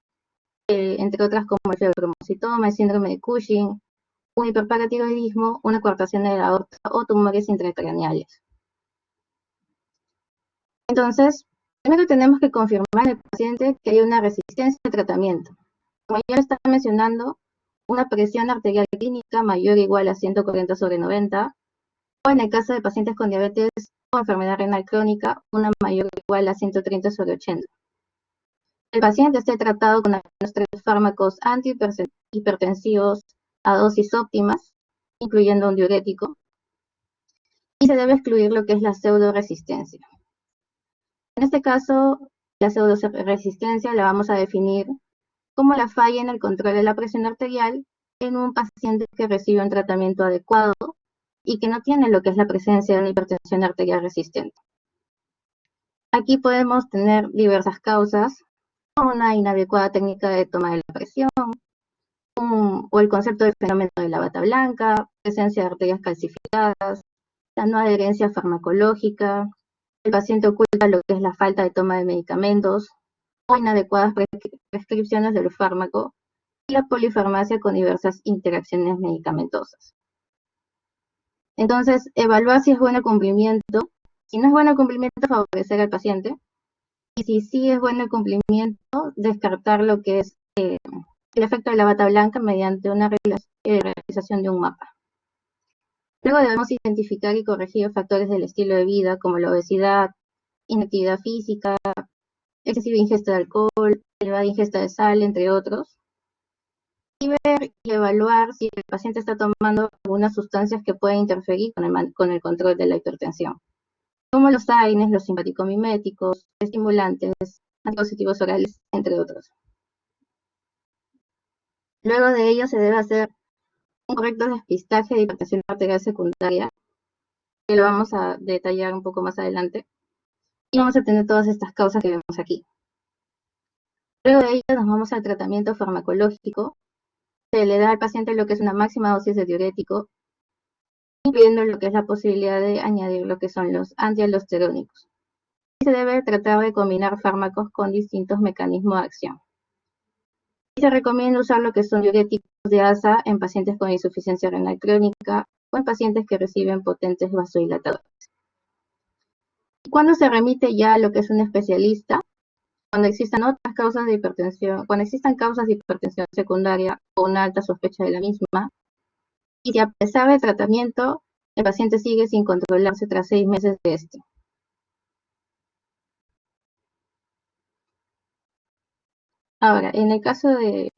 entre otras como el fibromuscitoma, el síndrome de Cushing, un hiperparatiroidismo, una coartación de la aorta o tumores intracraneales. Entonces, primero tenemos que confirmar en el paciente que hay una resistencia al tratamiento. Como ya lo estaba mencionando, una presión arterial clínica mayor o igual a 140 sobre 90, o en el caso de pacientes con diabetes o enfermedad renal crónica, una mayor o igual a 130 sobre 80. El paciente esté tratado con al menos 3 fármacos antihipertensivos a dosis óptimas, incluyendo un diurético, y se debe excluir lo que es la pseudoresistencia. En este caso, la pseudoresistencia la vamos a definir como la falla en el control de la presión arterial en un paciente que recibe un tratamiento adecuado y que no tiene lo que es la presencia de una hipertensión arterial resistente. Aquí podemos tener diversas causas, como una inadecuada técnica de toma de la presión, o el concepto del fenómeno de la bata blanca, presencia de arterias calcificadas, la no adherencia farmacológica, el paciente oculta lo que es la falta de toma de medicamentos, o inadecuadas prescripciones del fármaco, y la polifarmacia con diversas interacciones medicamentosas. Entonces, evaluar si es bueno el cumplimiento. Si no es bueno el cumplimiento, favorecer al paciente. Y si sí es bueno el cumplimiento, descartar lo que es el efecto de la bata blanca mediante una realización de un mapa. Luego debemos identificar y corregir factores del estilo de vida como la obesidad, inactividad física, excesiva ingesta de alcohol, elevada ingesta de sal, entre otros, y ver y evaluar si el paciente está tomando algunas sustancias que pueden interferir con el control de la hipertensión, como los AINES, los simpaticomiméticos, estimulantes, antipositivos orales, entre otros. Luego de ello se debe hacer un correcto despistaje de hipertensión arterial secundaria, que lo vamos a detallar un poco más adelante, y vamos a tener todas estas causas que vemos aquí. Luego de ello nos vamos al tratamiento farmacológico. Se le da al paciente lo que es una máxima dosis de diurético, incluyendo lo que es la posibilidad de añadir lo que son los antialdosterónicos. Y se debe tratar de combinar fármacos con distintos mecanismos de acción. Y se recomienda usar lo que son diuréticos de ASA en pacientes con insuficiencia renal crónica o en pacientes que reciben potentes vasodilatadores. ¿Cuándo se remite ya a lo que es un especialista? Cuando existan otras causas de hipertensión, cuando existan causas de hipertensión secundaria o una alta sospecha de la misma, y si a pesar del tratamiento, el paciente sigue sin controlarse tras 6 meses de este. Ahora, en el caso de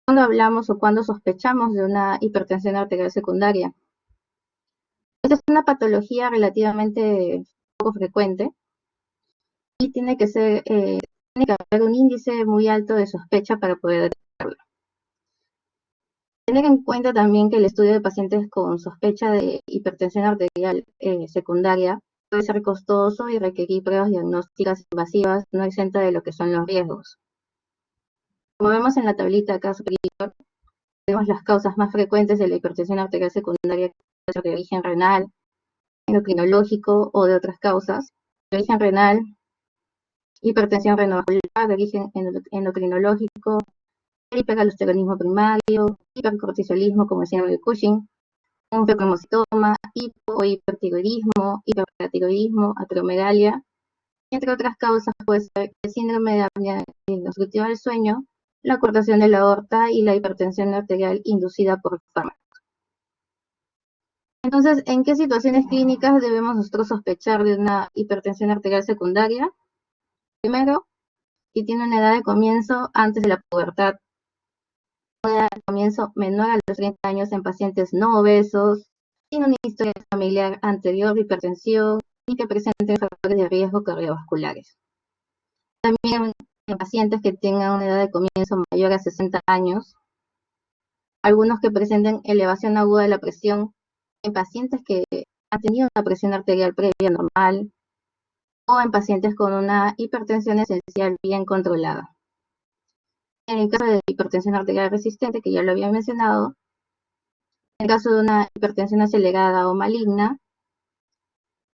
cuando hablamos o cuando sospechamos de una hipertensión arterial secundaria, esta es una patología relativamente poco frecuente y tiene que haber un índice muy alto de sospecha para poder detectarlo. Tener en cuenta también que el estudio de pacientes con sospecha de hipertensión arterial secundaria puede ser costoso y requerir pruebas diagnósticas invasivas no exenta de lo que son los riesgos. Como vemos en la tablita acá superior, tenemos las causas más frecuentes de la hipertensión arterial secundaria, que puede ser de origen renal, endocrinológico o de otras causas. De origen renal, hipertensión renovascular, de origen endocrinológico, hiperaldosteronismo primario, hipercortisolismo como el síndrome de Cushing, un fibrohemocitoma, hipo o hipertiroidismo, hiperparatiroidismo, acromegalia, entre otras causas puede ser el síndrome de apnea obstructiva del sueño, la cortación de la aorta y la hipertensión arterial inducida por fármacos. Entonces, ¿en qué situaciones clínicas debemos nosotros sospechar de una hipertensión arterial secundaria? Primero, si tiene una edad de comienzo antes de la pubertad, una edad de comienzo menor a los 30 años en pacientes no obesos, sin una historia familiar anterior de hipertensión y que presenten factores de riesgo cardiovasculares. También en pacientes que tengan una edad de comienzo mayor a 60 años, algunos que presenten elevación aguda de la presión en pacientes que han tenido una presión arterial previa normal o en pacientes con una hipertensión esencial bien controlada. En el caso de hipertensión arterial resistente, que ya lo había mencionado, en el caso de una hipertensión acelerada o maligna,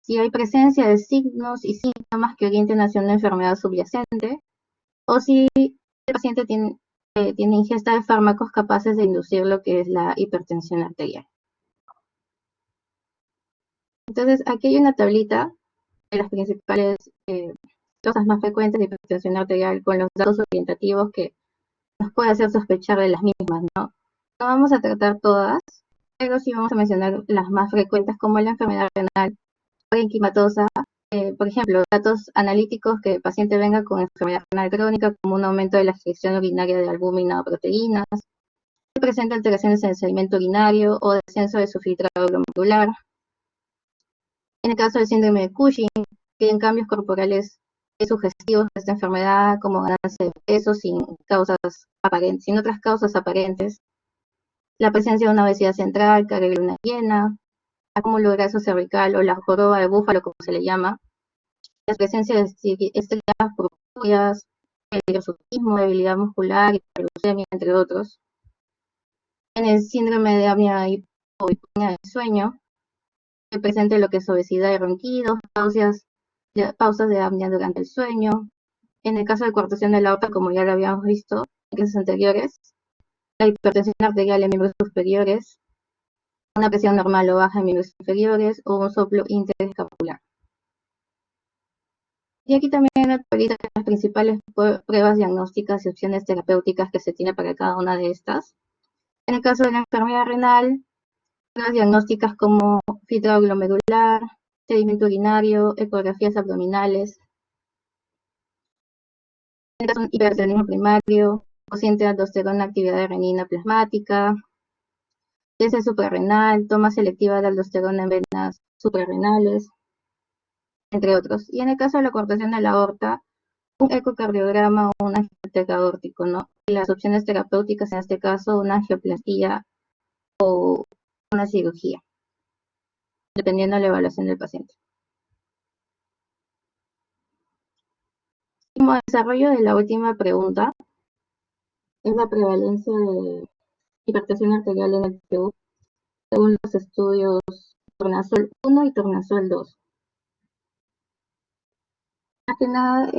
si hay presencia de signos y síntomas que orienten hacia una enfermedad subyacente, o si el paciente tiene ingesta de fármacos capaces de inducir lo que es la hipertensión arterial. Entonces, aquí hay una tablita de las principales causas más frecuentes de hipertensión arterial con los datos orientativos que nos puede hacer sospechar de las mismas, ¿no? No vamos a tratar todas, pero sí vamos a mencionar las más frecuentes como la enfermedad renal parenquimatosa, por ejemplo, datos analíticos que el paciente venga con enfermedad renal crónica como un aumento de la excreción urinaria de albúmina o proteínas, que presenta alteraciones en el sedimento urinario o descenso de su filtrado glomerular. En el caso del síndrome de Cushing, que en cambios corporales sugestivos de esta enfermedad como ganancia de peso sin otras causas aparentes, la presencia de una obesidad central, carga de luna llena, acúmulo de graso cervical o la joroba de búfalo como se le llama, la presencia de estrellas purpúreas, el hirsutismo, debilidad muscular, hiperglucemia, entre otros. En el síndrome de apnea o hipopnea del sueño, que presente lo que es obesidad y ronquidos, pausas de apnea durante el sueño. En el caso de coartación de la aorta, como ya lo habíamos visto en clases anteriores, la hipertensión arterial en miembros superiores, una presión normal o baja en miembros inferiores o un soplo interescapular. Y aquí también las principales pruebas diagnósticas y opciones terapéuticas que se tiene para cada una de estas. En el caso de la enfermedad renal, pruebas diagnósticas como filtrado glomerular, sedimento urinario, ecografías abdominales. Es un hipertensión primario, paciente de aldosterona, actividad de renina plasmática, TC suprarrenal, toma selectiva de aldosterona en venas suprarrenales, entre otros. Y en el caso de la cortación de la aorta, un ecocardiograma o un angioteca aórtico, ¿no? Y las opciones terapéuticas, en este caso, una angioplastía o una cirugía, dependiendo de la evaluación del paciente. Como desarrollo de la última pregunta, es la prevalencia de hipertensión arterial en el Perú, según los estudios Tornasol 1 y Tornasol 2. Más que nada,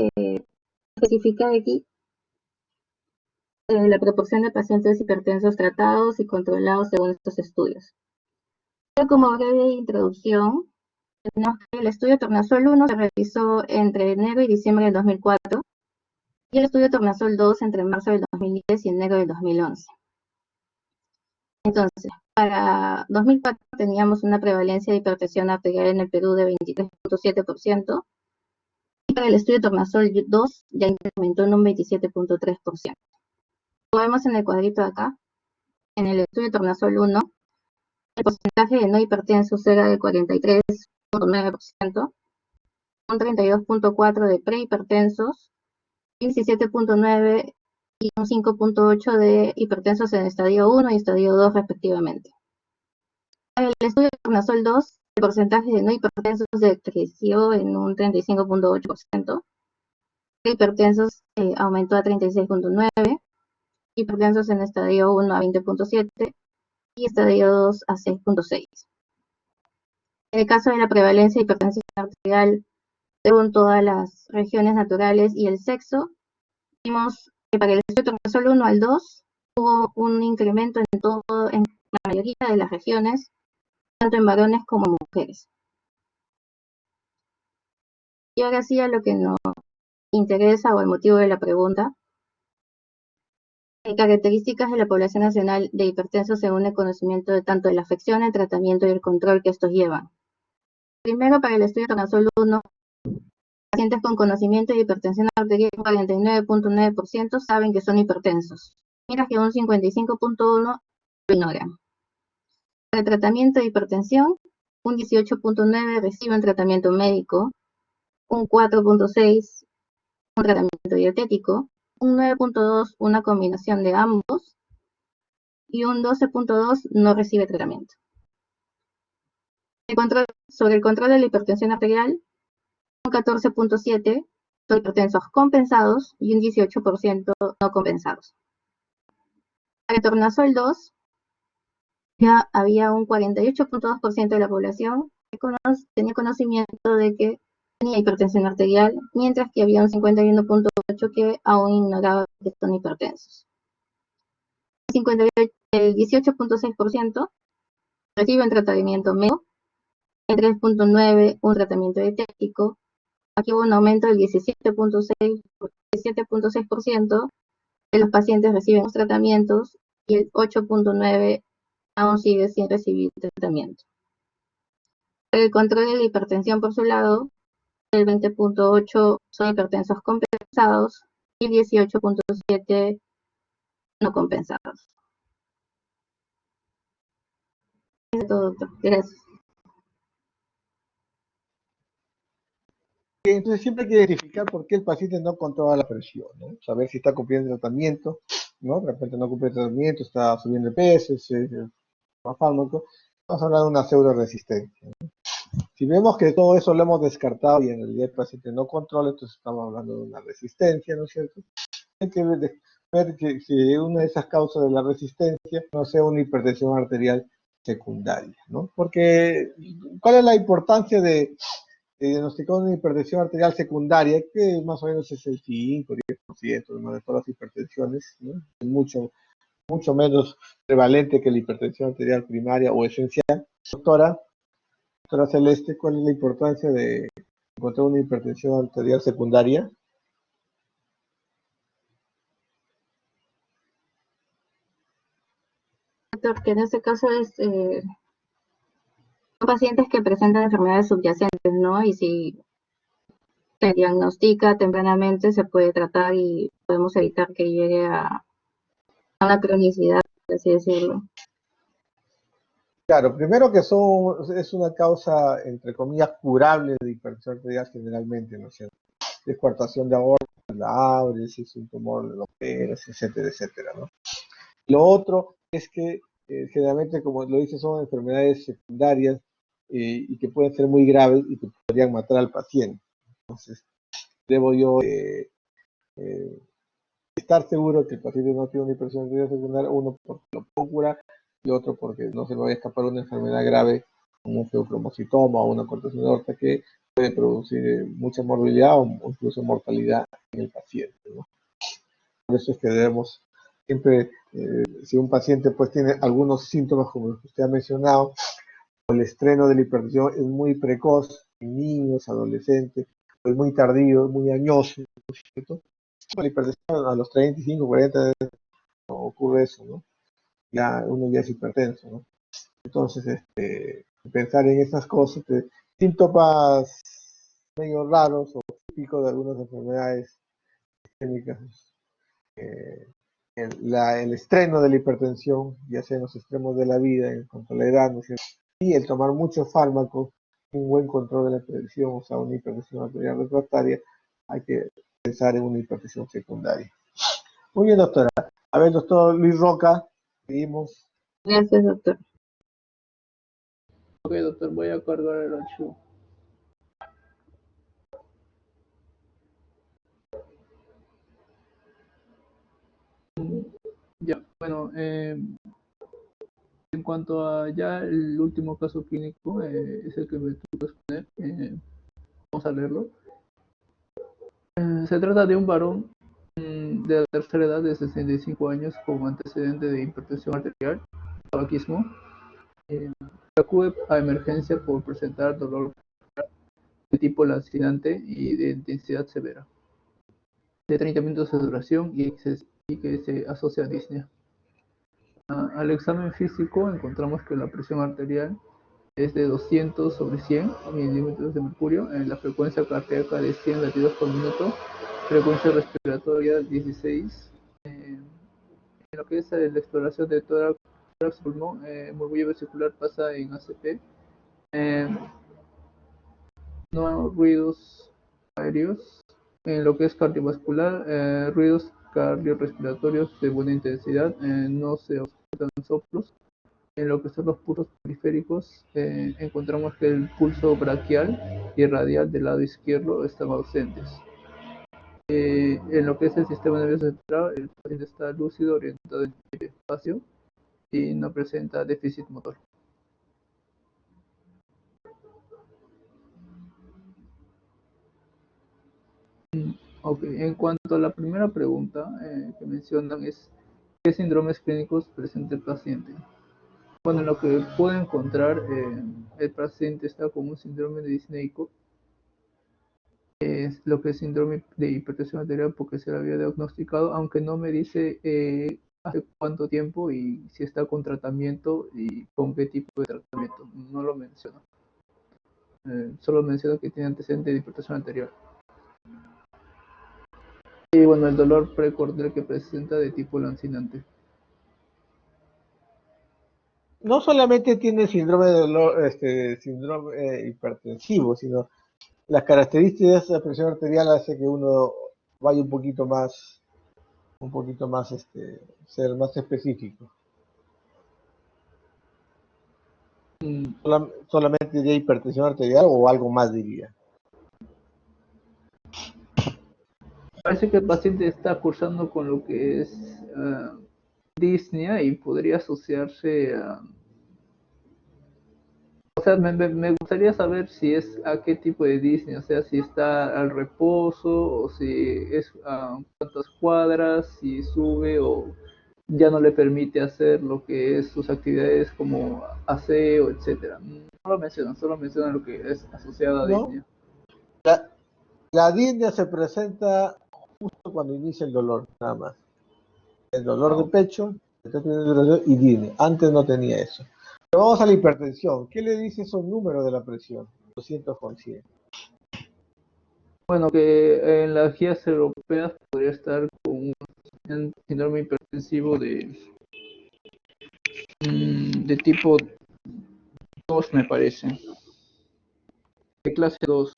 especifica aquí la proporción de pacientes hipertensos tratados y controlados según estos estudios. Pero como breve introducción, tenemos que el estudio Tornasol 1 se realizó entre enero y diciembre del 2004 y el estudio Tornasol 2 entre marzo del 2010 y enero del 2011. Entonces, para 2004 teníamos una prevalencia de hipertensión arterial en el Perú de 23.7%, y para el estudio Tornasol 2 ya incrementó en un 27.3%. Como vemos en el cuadrito de acá, en el estudio Tornasol 1, el porcentaje de no hipertensos era del 43.9%, un 32.4% de prehipertensos, 17.9% y un 5.8% de hipertensos en estadio 1 y estadio 2 respectivamente. En el estudio Tornasol 2, el porcentaje de no hipertensos decreció en un 35.8%, hipertensos aumentó a 36.9%, hipertensos en estadio 1 a 20.7% y estadio 2 a 6.6%. En el caso de la prevalencia de hipertensión arterial, según todas las regiones naturales y el sexo, vimos que para el estudio Tornasol 1 al 2 hubo un incremento en la mayoría de las regiones, tanto en varones como en mujeres. Y ahora sí a lo que nos interesa o el motivo de la pregunta. Características de la población nacional de hipertensos según el conocimiento de tanto de la afección, el tratamiento y el control que estos llevan. Primero, para el estudio Tornasol 1, pacientes con conocimiento de hipertensión arterial, un 49.9% saben que son hipertensos, mientras que un 55.1% lo ignoran. Para el tratamiento de hipertensión, un 18.9% reciben tratamiento médico, un 4.6% un tratamiento dietético, un 9.2% una combinación de ambos y un 12.2% no recibe tratamiento. Sobre el control de la hipertensión arterial, un 14.7% son hipertensos compensados y un 18% no compensados. Para el Tornasol 2, ya había un 48.2% de la población que tenía conocimiento de que tenía hipertensión arterial, mientras que había un 51.8% que aún ignoraba que son hipertensos. El 18.6% reciben tratamiento médico, el 3.9% un tratamiento dietético. Aquí hubo un aumento del 17.6% de los pacientes reciben los tratamientos y el 8.9% aún sigue sin recibir tratamiento. El control de la hipertensión, por su lado, el 20.8% son hipertensos compensados y el 18.7% no compensados. Eso es todo, doctor. Gracias. Entonces siempre hay que identificar por qué el paciente no controla la presión, ¿no? Saber si está cumpliendo el tratamiento, ¿no? De repente no cumple el tratamiento, está subiendo de peso, más fármaco. Vamos a hablar de una pseudo resistencia, ¿no? Si vemos que todo eso lo hemos descartado y en realidad el paciente no controla, entonces estamos hablando de una resistencia, ¿no es cierto? Hay que ver que si una de esas causas de la resistencia no sea una hipertensión arterial secundaria, ¿no? Porque, ¿cuál es la importancia de diagnosticar una hipertensión arterial secundaria? Que más o menos es el 5-10%, ¿no? De todas las hipertensiones, ¿no? Es mucho menos prevalente que la hipertensión arterial primaria o esencial. Doctora Celeste, ¿cuál es la importancia de encontrar una hipertensión arterial secundaria? Doctor, que en este caso son pacientes que presentan enfermedades subyacentes, ¿no? Y si Se diagnostica tempranamente, se puede tratar y podemos evitar que llegue a una cronicidad, por así decirlo. Claro, primero que es una causa, entre comillas, curable de hipertensión arterial generalmente, ¿no es cierto? Descuartación de aorta, la abres, si es un tumor, lo operas, etcétera, etcétera, ¿no? Lo otro es que generalmente, como lo dice, son enfermedades secundarias y que pueden ser muy graves y que podrían matar al paciente. Entonces, debo yo estar seguro que el paciente no tiene una hipertensión arterial secundaria, uno porque lo puedo curar y otro porque no se le vaya a escapar una enfermedad grave como un feocromocitoma o una cortación de aorta que puede producir mucha morbilidad o incluso mortalidad en el paciente, ¿no? Por eso es que debemos siempre, si un paciente pues tiene algunos síntomas como los que usted ha mencionado, o el estreno de la hipertensión es muy precoz en niños, adolescentes, es muy tardío, muy añoso, ¿cierto? La hipertensión a los 35, 40 no ocurre eso, ¿no? Ya uno ya es hipertenso, ¿no? Entonces, pensar en esas cosas, síntomas medio raros o típicos de algunas enfermedades isquémicas, el estreno de la hipertensión, ya sea en los extremos de la vida, en cuanto a la edad, ¿no es cierto? Y el tomar muchos fármacos, un buen control de la hipertensión, o sea, una hipertensión arterial refractaria, hay que pensar en una hipertensión secundaria. Muy bien, doctora. A ver, doctor Luis Roca, seguimos. Gracias, doctor. Ok, doctor, voy a cargar el archivo. Ya, bueno, en cuanto a ya el último caso clínico, es el que me tuvo que exponer. Vamos a leerlo. Se trata de un varón de la tercera edad de 65 años con antecedente de hipertensión arterial, tabaquismo. Acude a emergencia por presentar dolor de tipo lancinante y de intensidad severa, de 30 minutos de duración y que se asocia a disnea. Al examen físico encontramos que la presión arterial es de 200 sobre 100 milímetros de mercurio, en la frecuencia cardíaca de 100 latidos por minuto, frecuencia respiratoria 16, en lo que es la exploración de tórax, pulmón, murmullo vesicular pasa en ACP, no ruidos aéreos, en lo que es cardiovascular, ruidos cardiorrespiratorios de buena intensidad, no se observan soplos. En lo que son los pulsos periféricos, encontramos que el pulso braquial y radial del lado izquierdo están ausentes. En lo que es el sistema nervioso central, el paciente está lúcido, orientado en el espacio y no presenta déficit motor. Ok, en cuanto a la primera pregunta que mencionan es ¿qué síndromes clínicos presenta el paciente? Bueno, lo que puedo encontrar, el paciente está con un síndrome de disneico, es lo que es síndrome de hipertensión arterial porque se lo había diagnosticado, aunque no me dice hace cuánto tiempo y si está con tratamiento y con qué tipo de tratamiento. No lo menciona. Solo menciona que tiene antecedente de hipertensión arterial. Y bueno, el dolor precordial que presenta de tipo lancinante. No solamente tiene síndrome de dolor, síndrome hipertensivo, sino las características de la presión arterial hace que uno vaya un poquito más, ser más específico. Solamente diría hipertensión arterial o algo más diría. Parece que el paciente está cursando con lo que es disnea y podría asociarse a... O sea, me gustaría saber si es a qué tipo de disnea, o sea, si está al reposo o si es a cuántas cuadras, si sube o ya no le permite hacer lo que es sus actividades como aseo, etcétera. No lo mencionan, solo mencionan lo que es asociado a ¿No? disnea. La disnea se presenta justo cuando inicia el dolor, nada más. El dolor de pecho, y disnea. Antes no tenía eso. Pero vamos a la hipertensión. ¿Qué le dice esos números de la presión? 200 con 100. Bueno, que en las guías europeas podría estar con un síndrome hipertensivo de tipo 2 me parece, de clase 2.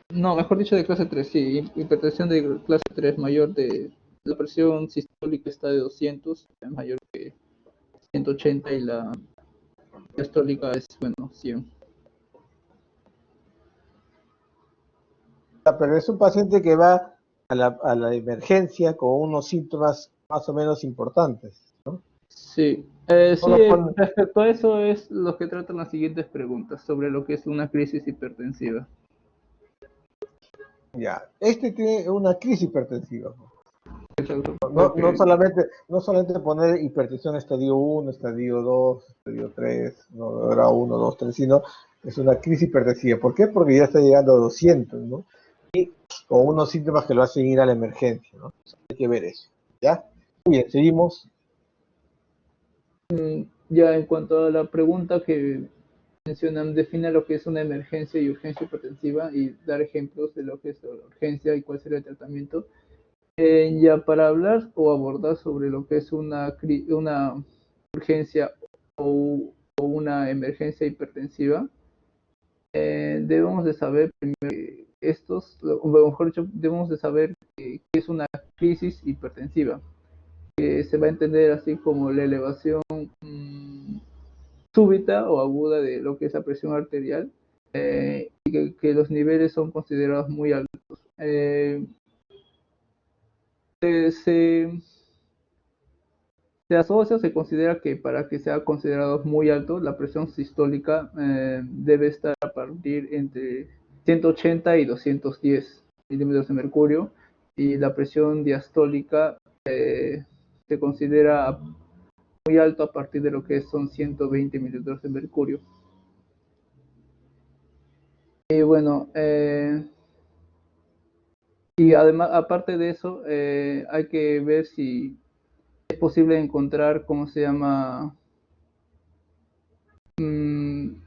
No, mejor dicho de clase 3, sí, hipertensión de clase 3 mayor de la presión sistólica está de 200, es mayor que 180 y la diastólica es, bueno, 100. Pero es un paciente que va a la emergencia con unos síntomas más o menos importantes, ¿no? Sí, No sí, lo pone- respecto a eso es lo que tratan las siguientes preguntas sobre lo que es una crisis hipertensiva. ya, este tiene una crisis hipertensiva. Exacto, No porque solamente, no solamente poner hipertensión estadio 1, estadio 2, estadio 3, no era 1, 2, 3, sino es una crisis hipertensiva. ¿Por qué? Porque ya está llegando a 200, ¿no? Y con unos síntomas que lo hacen ir a la emergencia, ¿no? Hay que ver eso, ¿ya? Muy bien, seguimos. ya en cuanto a la pregunta que mencionan, define lo que es una emergencia y urgencia hipertensiva y dar ejemplos de lo que es la urgencia y cuál sería el tratamiento. Ya para hablar o abordar sobre lo que es una urgencia o una emergencia hipertensiva, debemos de saber primero que o mejor dicho, debemos de saber qué es una crisis hipertensiva, que se va a entender así como la elevación súbita o aguda de lo que es la presión arterial, y que los niveles son considerados muy altos. Se, se, se asocia, se considera que para que sea considerado muy alto, la presión sistólica debe estar a partir entre 180 y 210 milímetros de mercurio, y la presión diastólica se considera muy alto a partir de lo que son 120 milímetros de mercurio. Y bueno, y además, aparte de eso, hay que ver si es posible encontrar, ¿cómo se llama?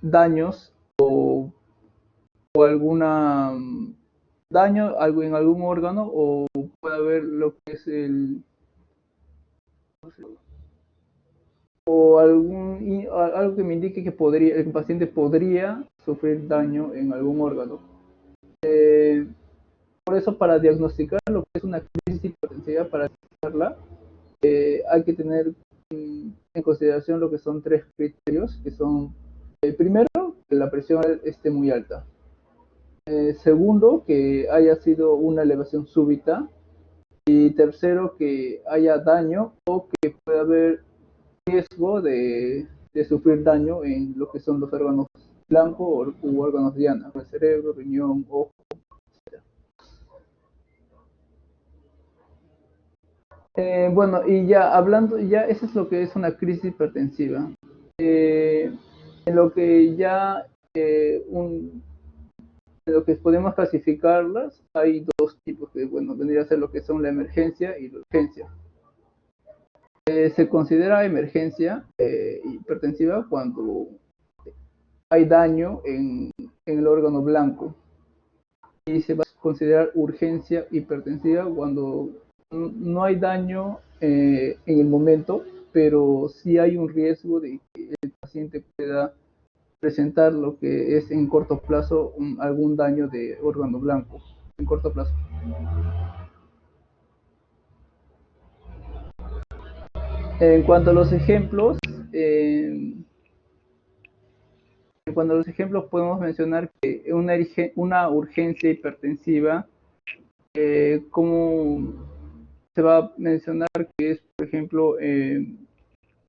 Daños o alguna daño algo en algún órgano, o puede haber lo que es o algo que me indique que el paciente podría sufrir daño en algún órgano. Por eso, para diagnosticar lo que es una crisis hipertensiva, para diagnosticarla, hay que tener en consideración lo que son tres criterios, que son, primero, que la presión esté muy alta. Segundo, que haya sido una elevación súbita. Y tercero, que haya daño o que pueda haber riesgo de sufrir daño en lo que son los órganos blancos u órganos diana, el cerebro, riñón, ojo. Bueno, y ya hablando, ya eso es lo que es una crisis hipertensiva. En lo que ya en lo que podemos clasificarlas, hay dos tipos que, bueno, vendría a ser lo que son la emergencia y la urgencia. Se considera emergencia hipertensiva cuando hay daño en el órgano blanco, y se va a considerar urgencia hipertensiva cuando no hay daño en el momento, pero sí hay un riesgo de que el paciente pueda presentar lo que es en corto plazo algún daño de órgano blanco en corto plazo. En cuanto a los ejemplos, podemos mencionar que una urgencia hipertensiva, como se va a mencionar que es, por ejemplo,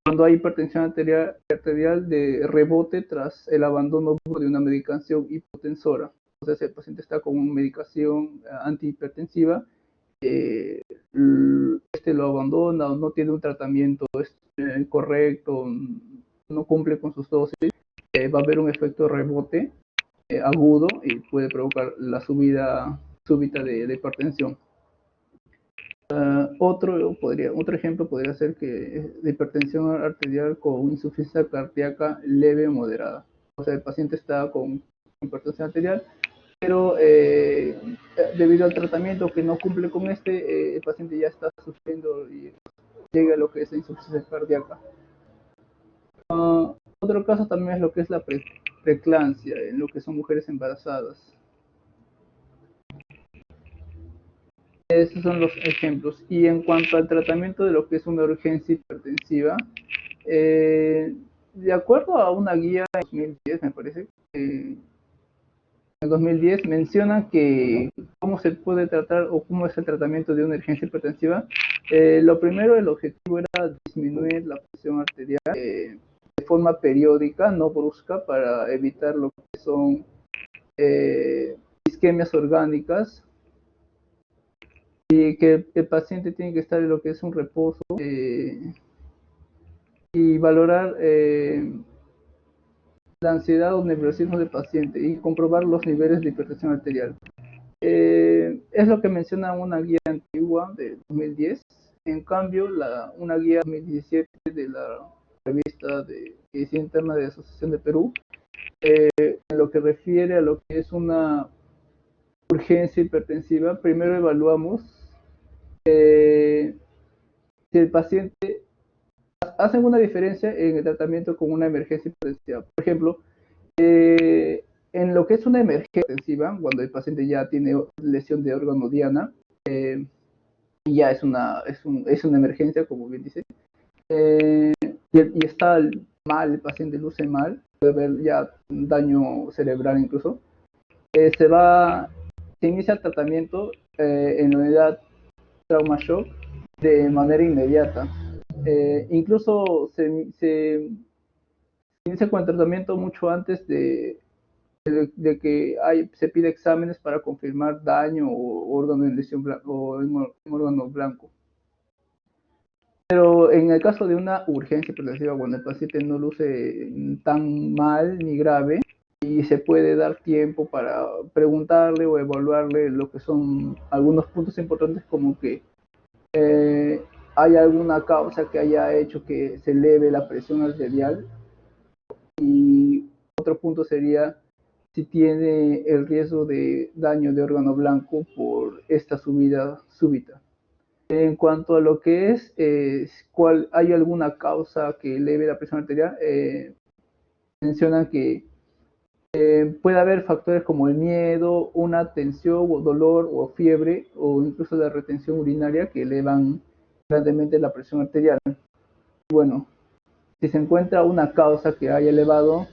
cuando hay hipertensión arterial de rebote tras el abandono de una medicación hipotensora. O sea, si el paciente está con una medicación antihipertensiva, este lo abandona o no tiene un tratamiento correcto, no cumple con sus dosis, va a haber un efecto rebote agudo y puede provocar la subida súbita de hipertensión. Otro ejemplo podría ser que de hipertensión arterial con insuficiencia cardíaca leve o moderada. O sea, el paciente está con hipertensión arterial, pero debido al tratamiento que no cumple con el paciente ya está sufriendo y llega a lo que es la insuficiencia cardíaca. Otro caso también es lo que es la preeclampsia, en lo que son mujeres embarazadas. Esos son los ejemplos. Y en cuanto al tratamiento de lo que es una urgencia hipertensiva, de acuerdo a una guía en 2010, me parece, en 2010 menciona que cómo se puede tratar o cómo es el tratamiento de una urgencia hipertensiva. Lo primero, el objetivo era disminuir la presión arterial de forma periódica, no brusca, para evitar lo que son isquemias orgánicas, y que el paciente tiene que estar en lo que es un reposo y valorar la ansiedad o nerviosismo del paciente y comprobar los niveles de hipertensión arterial. Es lo que menciona una guía antigua de 2010. En cambio, una guía 2017 de la revista de Medicina Interna de la Asociación de Perú, en lo que refiere a lo que es una urgencia hipertensiva, primero evaluamos si el paciente hacen una diferencia en el tratamiento con una emergencia hipertensiva. Por ejemplo, en lo que es una emergencia hipertensiva, cuando el paciente ya tiene lesión de órgano diana, y ya es una emergencia, como bien dice, y está mal, el paciente luce mal, puede haber ya un daño cerebral incluso, se inicia el tratamiento en la unidad trauma shock de manera inmediata. Incluso se inicia con el tratamiento mucho antes de que se pide exámenes para confirmar daño o órgano en lesión o en órgano blanco. Pero en el caso de una urgencia hipertensiva, cuando el paciente no luce tan mal ni grave, y se puede dar tiempo para preguntarle o evaluarle lo que son algunos puntos importantes, como que hay alguna causa que haya hecho que se eleve la presión arterial, y otro punto sería si tiene el riesgo de daño de órgano blanco por esta subida súbita. En cuanto a lo que es, ¿hay alguna causa que eleve la presión arterial? Mencionan que puede haber factores como el miedo, una tensión o dolor o fiebre, o incluso la retención urinaria, que elevan grandemente la presión arterial. Bueno, si se encuentra una causa que haya elevado,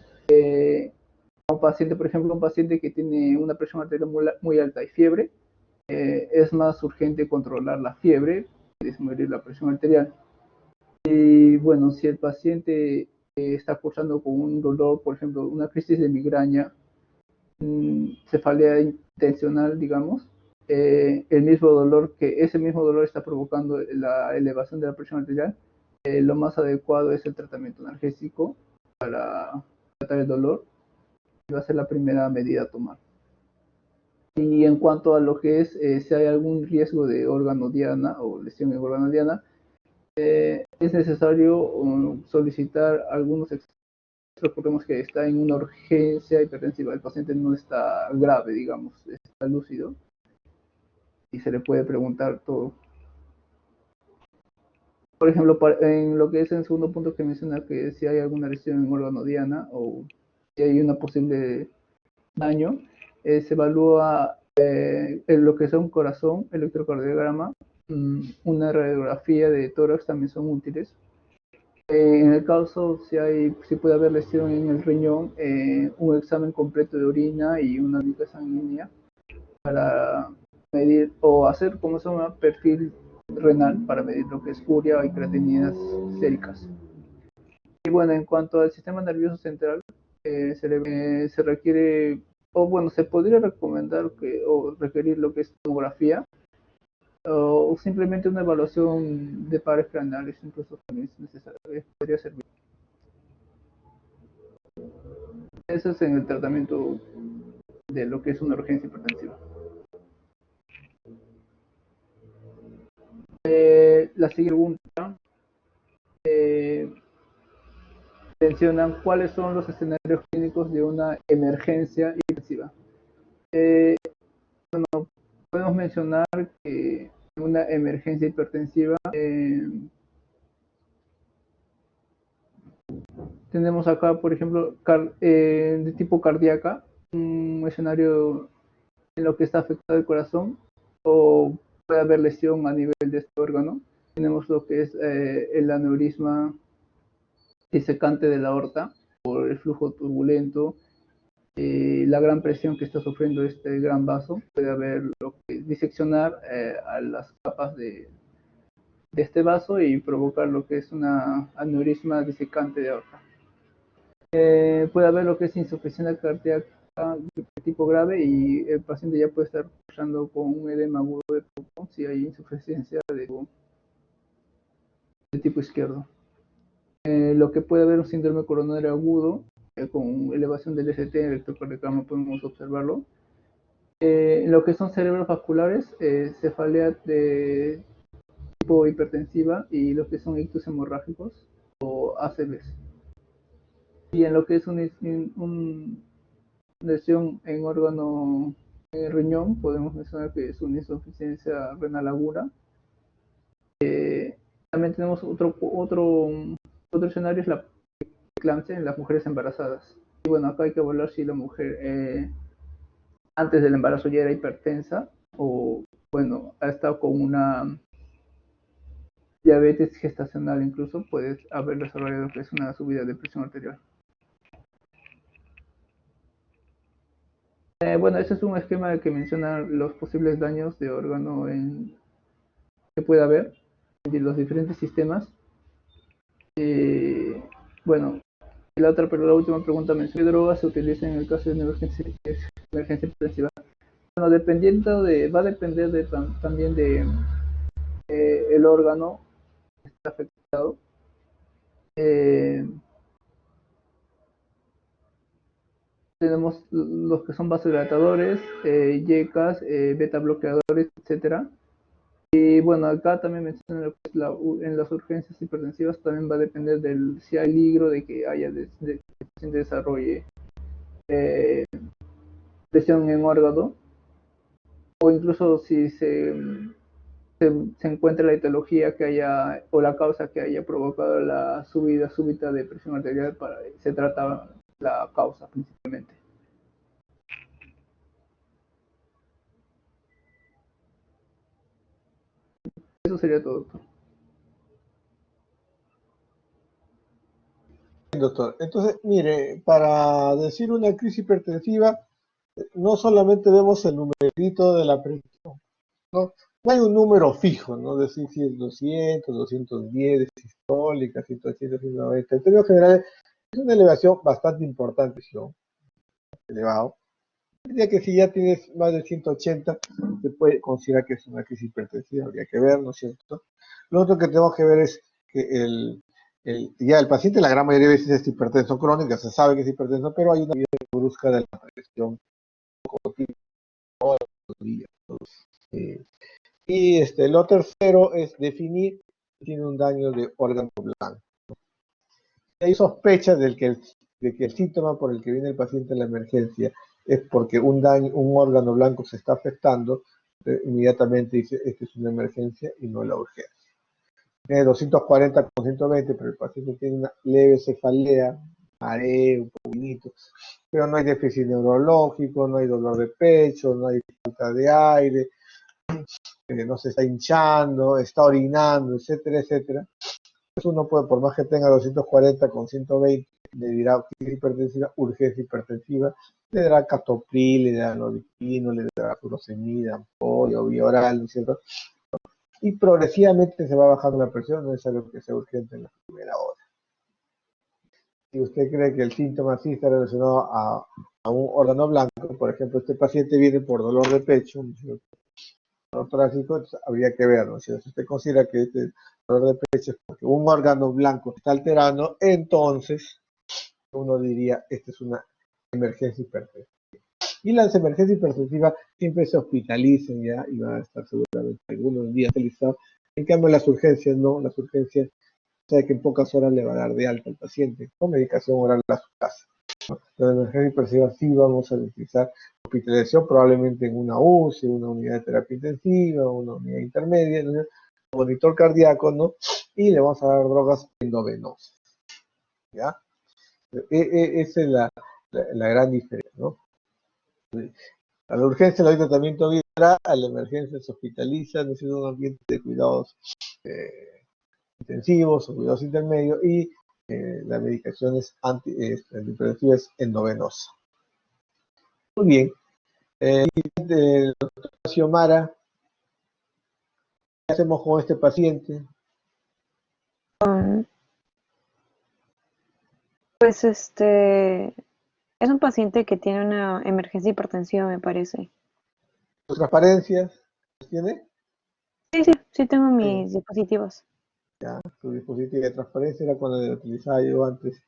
un paciente, por ejemplo, un paciente que tiene una presión arterial muy alta y fiebre, es más urgente controlar la fiebre y disminuir la presión arterial. Y bueno, si el paciente está cursando con un dolor, por ejemplo, una crisis de migraña, cefalea intencional, digamos, ese mismo dolor está provocando la elevación de la presión arterial, lo más adecuado es el tratamiento analgésico para tratar el dolor, y va a ser la primera medida a tomar. Y en cuanto a lo que es si hay algún riesgo de órgano diana o lesión en órgano diana, es necesario solicitar algunos exámenes. Recordemos que está en una urgencia hipertensiva, el paciente no está grave, digamos, está lúcido y se le puede preguntar todo. Por ejemplo, en lo que es el segundo punto que menciona, que si hay alguna lesión en órgano diana o si hay una posible daño, se evalúa en lo que es un corazón, electrocardiograma, una radiografía de tórax también son útiles. En el caso, si puede haber lesión en el riñón, un examen completo de orina y una mica sanguínea para medir o hacer, como se llama, perfil renal para medir lo que es urea y creatininas séricas. Y bueno, en cuanto al sistema nervioso central, se requiere, o bueno, se podría recomendar o requerir lo que es tomografía, o simplemente una evaluación de pares craneales, incluso también es necesario, podría servir. Eso es en el tratamiento de lo que es una urgencia hipertensiva. La siguiente pregunta mencionan cuáles son los escenarios clínicos de una emergencia hipertensiva. Podemos mencionar que una emergencia hipertensiva tenemos acá, por ejemplo, de tipo cardíaca, un escenario en lo que está afectado el corazón o puede haber lesión a nivel de este órgano. Tenemos lo que es el aneurisma disecante de la aorta por el flujo turbulento, la gran presión que está sufriendo este gran vaso. Puede haber lo que diseccionar a las capas de este vaso y provocar lo que es una aneurisma disecante de aorta. Puede haber lo que es insuficiencia cardíaca de tipo grave y el paciente ya puede estar pasando con un edema agudo de pulmón si hay insuficiencia de tipo izquierdo. Lo que puede haber un síndrome coronario agudo con elevación del ST, el electrocardiograma podemos observarlo. Lo que son cerebros vasculares, cefalea de tipo hipertensiva y lo que son ictus hemorrágicos o ACVs. Y en lo que es una lesión en órgano riñón, podemos mencionar que es una insuficiencia renal aguda. También tenemos otro escenario, es la preeclampsia en las mujeres embarazadas. Y bueno, acá hay que evaluar si la mujer antes del embarazo ya era hipertensa o, bueno, ha estado con una diabetes gestacional, incluso puede haber desarrollado lo que es una subida de presión arterial. Bueno, ese es un esquema que menciona los posibles daños de órgano que puede haber en los diferentes sistemas. Bueno, la última pregunta menciona ¿qué drogas se utilizan en el caso de una emergencia hipertensiva? Bueno, va a depender también de el órgano que está afectado. Tenemos los que son vasodilatadores, YECAs, beta bloqueadores, etcétera. Y bueno, acá también mencionan en las urgencias hipertensivas también va a depender si hay peligro de que haya que el paciente desarrolle lesión en órgano o incluso si se encuentra la etiología que haya o la causa que haya provocado la subida súbita de presión arterial, se trata la causa principalmente. Eso sería todo, doctor. Doctor, entonces, mire, para decir una crisis hipertensiva, no solamente vemos el numerito de la presión, ¿no? No hay un número fijo, ¿no? Decir si es 200, 210 de sistólica, 180, 190. En términos generales, es una elevación bastante importante, ¿no? Elevado. Diría que si ya tienes más de 180, se puede considerar que es una crisis hipertensiva, habría que ver, ¿no es cierto? Lo otro que tenemos que ver es que ya el paciente la gran mayoría de veces es hipertenso crónica, se sabe que es hipertenso, pero hay una vida brusca de la presión todos los días. Y lo tercero es definir si tiene un daño de órgano blanco. Hay sospechas de que el síntoma por el que viene el paciente en la emergencia es porque un órgano blanco se está afectando, inmediatamente dice, esta es una emergencia y no la urgencia. Tiene 240 con 120, pero el paciente tiene una leve cefalea, mareo, un poquito, pero no hay déficit neurológico, no hay dolor de pecho, no hay falta de aire, no se está hinchando, está orinando, etcétera, etcétera. Pues uno puede, por más que tenga 240 con 120, le dirá hipertensiva, urgencia hipertensiva, le dará captopril, le dará nordipino, le dará furosemida, ampolla o vía oral, ¿no es cierto? Y progresivamente se va bajando la presión, no es algo que sea urgente en la primera hora. Si usted cree que el síntoma sí está relacionado a un órgano blanco, por ejemplo, este paciente viene por dolor de pecho, ¿no es cierto? Dolor torácico, entonces habría que ver, ¿no es cierto? Si usted considera que este dolor de pecho es porque un órgano blanco está alterando, entonces uno diría, esta es una emergencia hipertensiva. Y las emergencias hipertensivas siempre se hospitalizan ya y van a estar seguramente algunos días hospitalizados En cambio, las urgencias no, las urgencias, sabe que en pocas horas le va a dar de alta al paciente con medicación oral a su casa. La emergencia hipertensiva sí vamos a utilizar hospitalización probablemente en una UCI, una unidad de terapia intensiva, una unidad intermedia, ¿no? Monitor cardíaco, ¿no? Y le vamos a dar drogas endovenosas, ¿ya? Esa es la gran diferencia, ¿no? A la urgencia le doy tratamiento viral, a la emergencia se hospitaliza, necesita un ambiente de cuidados intensivos o cuidados intermedios y la medicación es antihipertensiva es endovenosa. Muy bien. Doctora Xiomara, ¿qué hacemos con este paciente? Pues es un paciente que tiene una emergencia hipertensiva, me parece. ¿Sus transparencias las tiene? Sí tengo Sí. mis dispositivos. Ya, su dispositivo de transparencia era cuando le utilizaba yo antes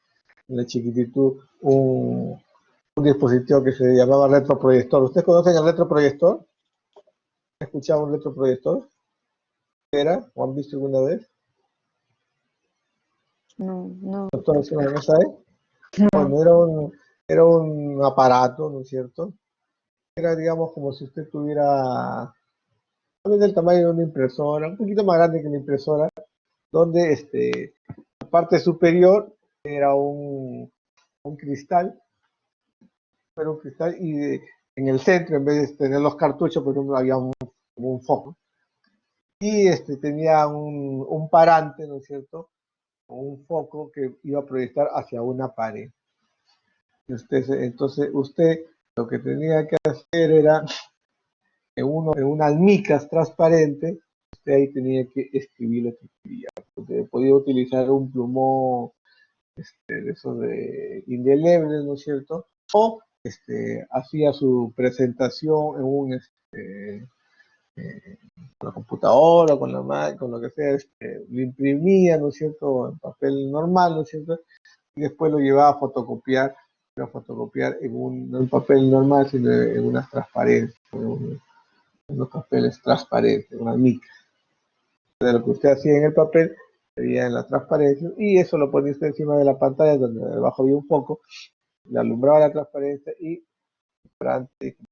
en la chiquititud un dispositivo que se llamaba retroproyector. ¿Ustedes conocen el retroproyector? ¿Han escuchado un retroproyector? ¿Qué era? ¿O han visto alguna vez? No. ¿Doctora Xiomara, no sabe? Bueno, era un aparato, ¿no es cierto? Era, digamos, como si usted tuviera, también del tamaño de una impresora, un poquito más grande que una impresora, donde la parte superior era un cristal, pero un cristal y en el centro, en vez de tener los cartuchos, por ejemplo, había como un foco. Y tenía un parante, ¿no es cierto? Un foco que iba a proyectar hacia una pared. Entonces usted lo que tenía que hacer era en una almicas transparente, usted ahí tenía que escribir lo que quería. Usted podía utilizar un plumón de esos de indeleble, ¿no es cierto? O hacía su presentación en con la computadora, con la Mac, con lo que sea, lo imprimía, ¿no es cierto?, en papel normal, ¿no es cierto?, y después lo llevaba a fotocopiar no en papel normal, sino en unas transparencias, en unos papeles transparentes, una mica. De lo que usted hacía en el papel, se veía en la transparencia, y eso lo ponía usted encima de la pantalla, donde debajo había un foco, le alumbraba la transparencia y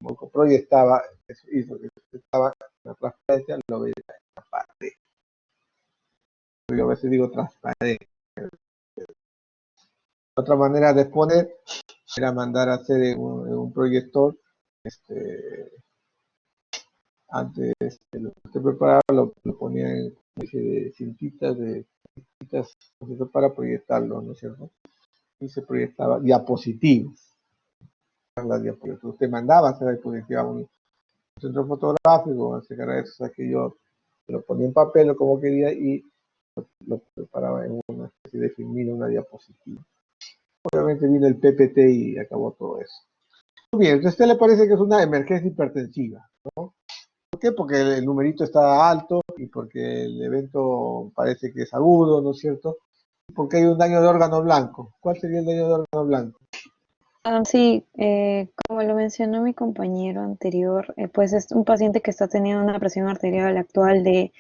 como proyectaba, eso hizo que estaba en la transparencia, lo veía en la parte. Yo a veces digo transparente. Otra manera de exponer era mandar a hacer en un proyector, antes lo que usted preparaba lo ponía en una especie de cintitas, ¿no es cierto?, para proyectarlo, ¿no es cierto? Y se proyectaba diapositivas. Las diapositivas. Usted mandaba a hacer la diapositiva a un centro fotográfico, a sacar eso, o sea, que yo lo ponía en papel o como quería y lo preparaba en una especie de filmina, una diapositiva. Obviamente vino el PPT y acabó todo eso. Muy bien, entonces a usted le parece que es una emergencia hipertensiva, ¿no? ¿Por qué? Porque el numerito está alto y porque el evento parece que es agudo, ¿no es cierto? Porque hay un daño de órgano blanco. ¿Cuál sería el daño de órgano blanco? Sí, como lo mencionó mi compañero anterior, pues es un paciente que está teniendo una presión arterial actual de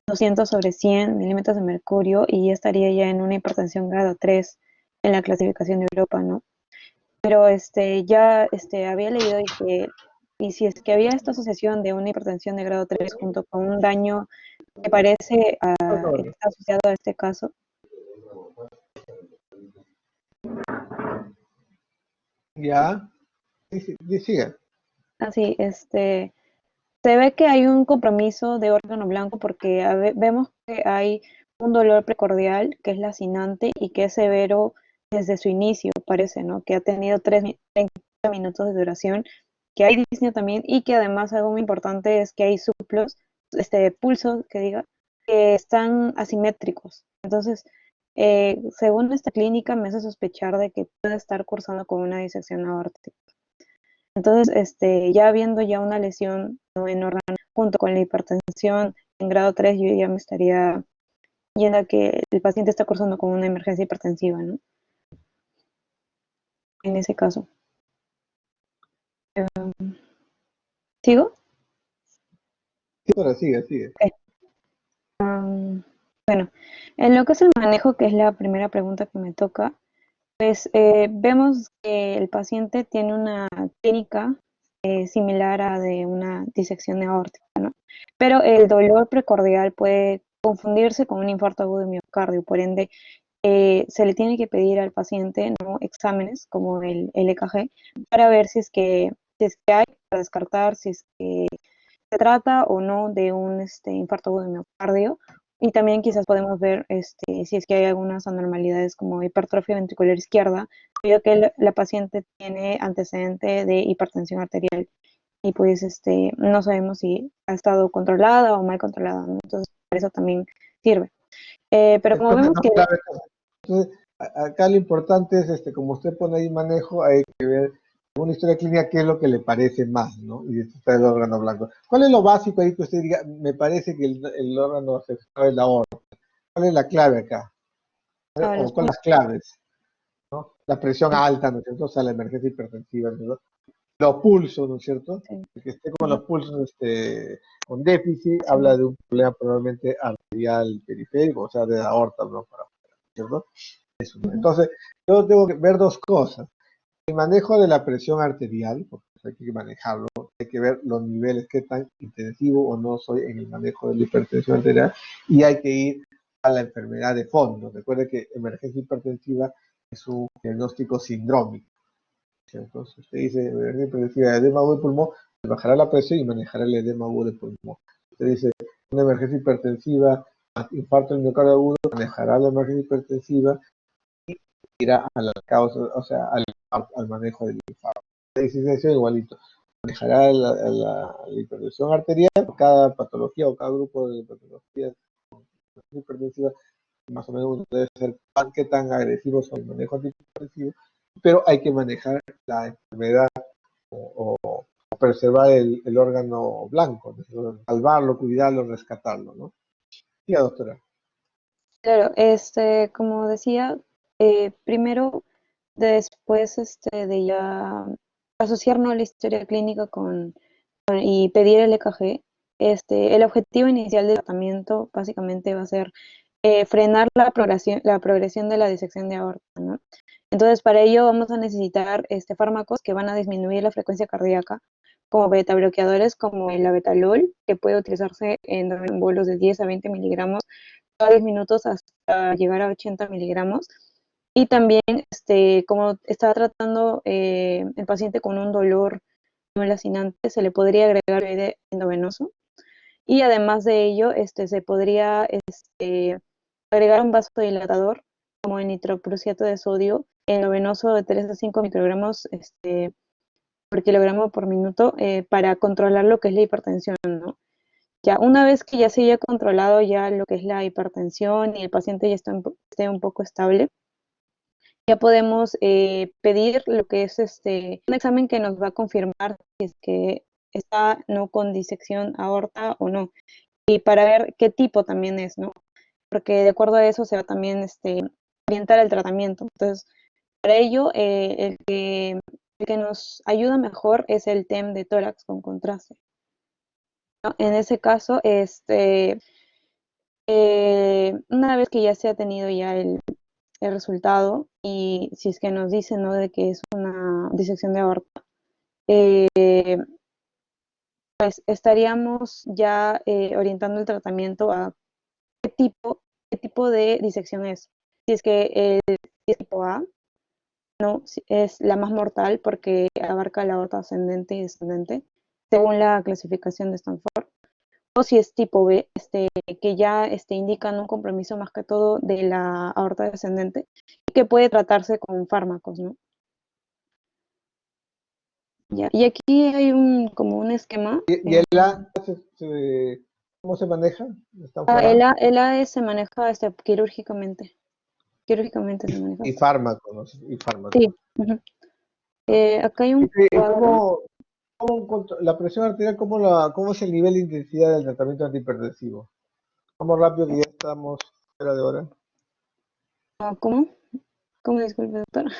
200/100 milímetros de mercurio y estaría ya en una hipertensión grado 3 en la clasificación de Europa, ¿no? Pero ya había leído y si es que había esta asociación de una hipertensión de grado 3 junto con un daño que parece está asociado a este caso. Ya, siga. Así, se ve que hay un compromiso de órgano blanco porque vemos que hay un dolor precordial que es lacinante y que es severo desde su inicio, parece, ¿no? Que ha tenido 30 minutos de duración, que hay disnea también y que además algo muy importante es que hay suplos, pulsos, que diga, que están asimétricos. Entonces, según esta clínica me hace sospechar de que puede estar cursando con una disección aórtica. Entonces, ya viendo ya una lesión, ¿no?, en órgano, junto con la hipertensión en grado 3, yo ya me estaría yendo a que el paciente está cursando con una emergencia hipertensiva, ¿no? En ese caso. ¿Sigo? Sí, ahora sigue. Ok. Bueno, en lo que es el manejo, que es la primera pregunta que me toca, pues vemos que el paciente tiene una clínica similar a de una disección aórtica, ¿no? Pero el dolor precordial puede confundirse con un infarto agudo de miocardio, por ende se le tiene que pedir al paciente, ¿no?, exámenes como el EKG para ver si es que hay, para descartar si es que se trata o no de un infarto agudo de miocardio. Y también quizás podemos ver si es que hay algunas anormalidades como hipertrofia ventricular izquierda, debido a que la paciente tiene antecedente de hipertensión arterial y pues no sabemos si ha estado controlada o mal controlada, ¿no? Entonces, para eso también sirve. Pero como Entonces, vemos no, que claro, entonces, acá lo importante es, como usted pone ahí manejo, hay que ver una historia clínica qué es lo que le parece más, ¿no? Y esto está el órgano blanco. ¿Cuál es lo básico ahí que usted diga, me parece que el órgano afectado es la aorta? ¿Cuál es la clave acá? ¿O los cuáles las claves? ¿No? La presión alta, ¿no es cierto? O sea, la emergencia hipertensiva, ¿no es cierto? Los pulsos, ¿no es cierto? puntos, El que esté con los pulsos con déficit sí, habla de un problema probablemente arterial periférico, o sea, de la aorta, ¿no? Para afuera, ¿cierto? Eso, ¿no? Entonces, yo tengo que ver dos cosas. El manejo de la presión arterial, porque hay que manejarlo, hay que ver los niveles, qué tan intensivo o no soy en el manejo de la hipertensión arterial, y hay que ir a la enfermedad de fondo. Recuerde que emergencia hipertensiva es un diagnóstico sindrómico. Entonces, usted dice emergencia hipertensiva de edema agudo de pulmón, le bajará la presión y manejará el edema agudo de pulmón. Usted dice una emergencia hipertensiva, infarto del miocardio agudo, manejará la emergencia hipertensiva, irá a la causa, o sea, al manejo del infarto. Eso igualito. Manejará la hipertensión arterial, cada patología o cada grupo de patologías hipertensivas, más o menos debe ser qué tan agresivos son el manejo antihipertensivo, pero hay que manejar la enfermedad o preservar el órgano blanco, ¿no? Salvarlo, cuidarlo, rescatarlo, ¿no? Sí, doctora. claro, como decía, primero, después de ya asociarnos la historia clínica y pedir el EKG, el objetivo inicial del tratamiento básicamente va a ser frenar la progresión de la disección de aorta, ¿no? Entonces, para ello vamos a necesitar fármacos que van a disminuir la frecuencia cardíaca, como beta bloqueadores como el abetalol, que puede utilizarse en bolos de 10 a 20 miligramos cada 10 minutos hasta llegar a 80 miligramos. Y también, como está tratando el paciente con un dolor no lacinante, se le podría agregar fluido endovenoso. Y además de ello, se podría agregar un vasodilatador como el nitroprusiato de sodio endovenoso de 3 a 5 microgramos por kilogramo por minuto para controlar lo que es la hipertensión, ¿no? Ya una vez que ya se haya controlado ya lo que es la hipertensión y el paciente ya esté un poco estable, ya podemos pedir lo que es un examen que nos va a confirmar si es que está no con disección aorta o no, y para ver qué tipo también es, ¿no? Porque de acuerdo a eso se va también orientar el tratamiento. Entonces, para ello, el que nos ayuda mejor es el TEM de tórax con contraste, ¿no? En ese caso, una vez que ya se ha tenido ya el resultado y si es que nos dicen, ¿no?, de que es una disección de aorta, eh, pues estaríamos ya orientando el tratamiento a qué tipo de disección es. Si es que es tipo A, no, es la más mortal porque abarca la aorta ascendente y descendente, según la clasificación de Stanford. O si es tipo B, que ya indican un compromiso más que todo de la aorta descendente y que puede tratarse con fármacos, ¿no? Ya. Y aquí hay como un esquema. ¿Y el A, cómo se maneja? ¿Stanford El, A? A- el AES se maneja quirúrgicamente. Quirúrgicamente se maneja. Y fármaco, ¿no? Y Sí. fármaco. Ujú. ¿No? Acá hay un ¿Y cuadro. la presión arterial, cómo es el nivel de intensidad del tratamiento antihipertensivo? Vamos rápido que ya estamos fuera de hora. ¿Cómo? ¿Cómo? Disculpe, doctor.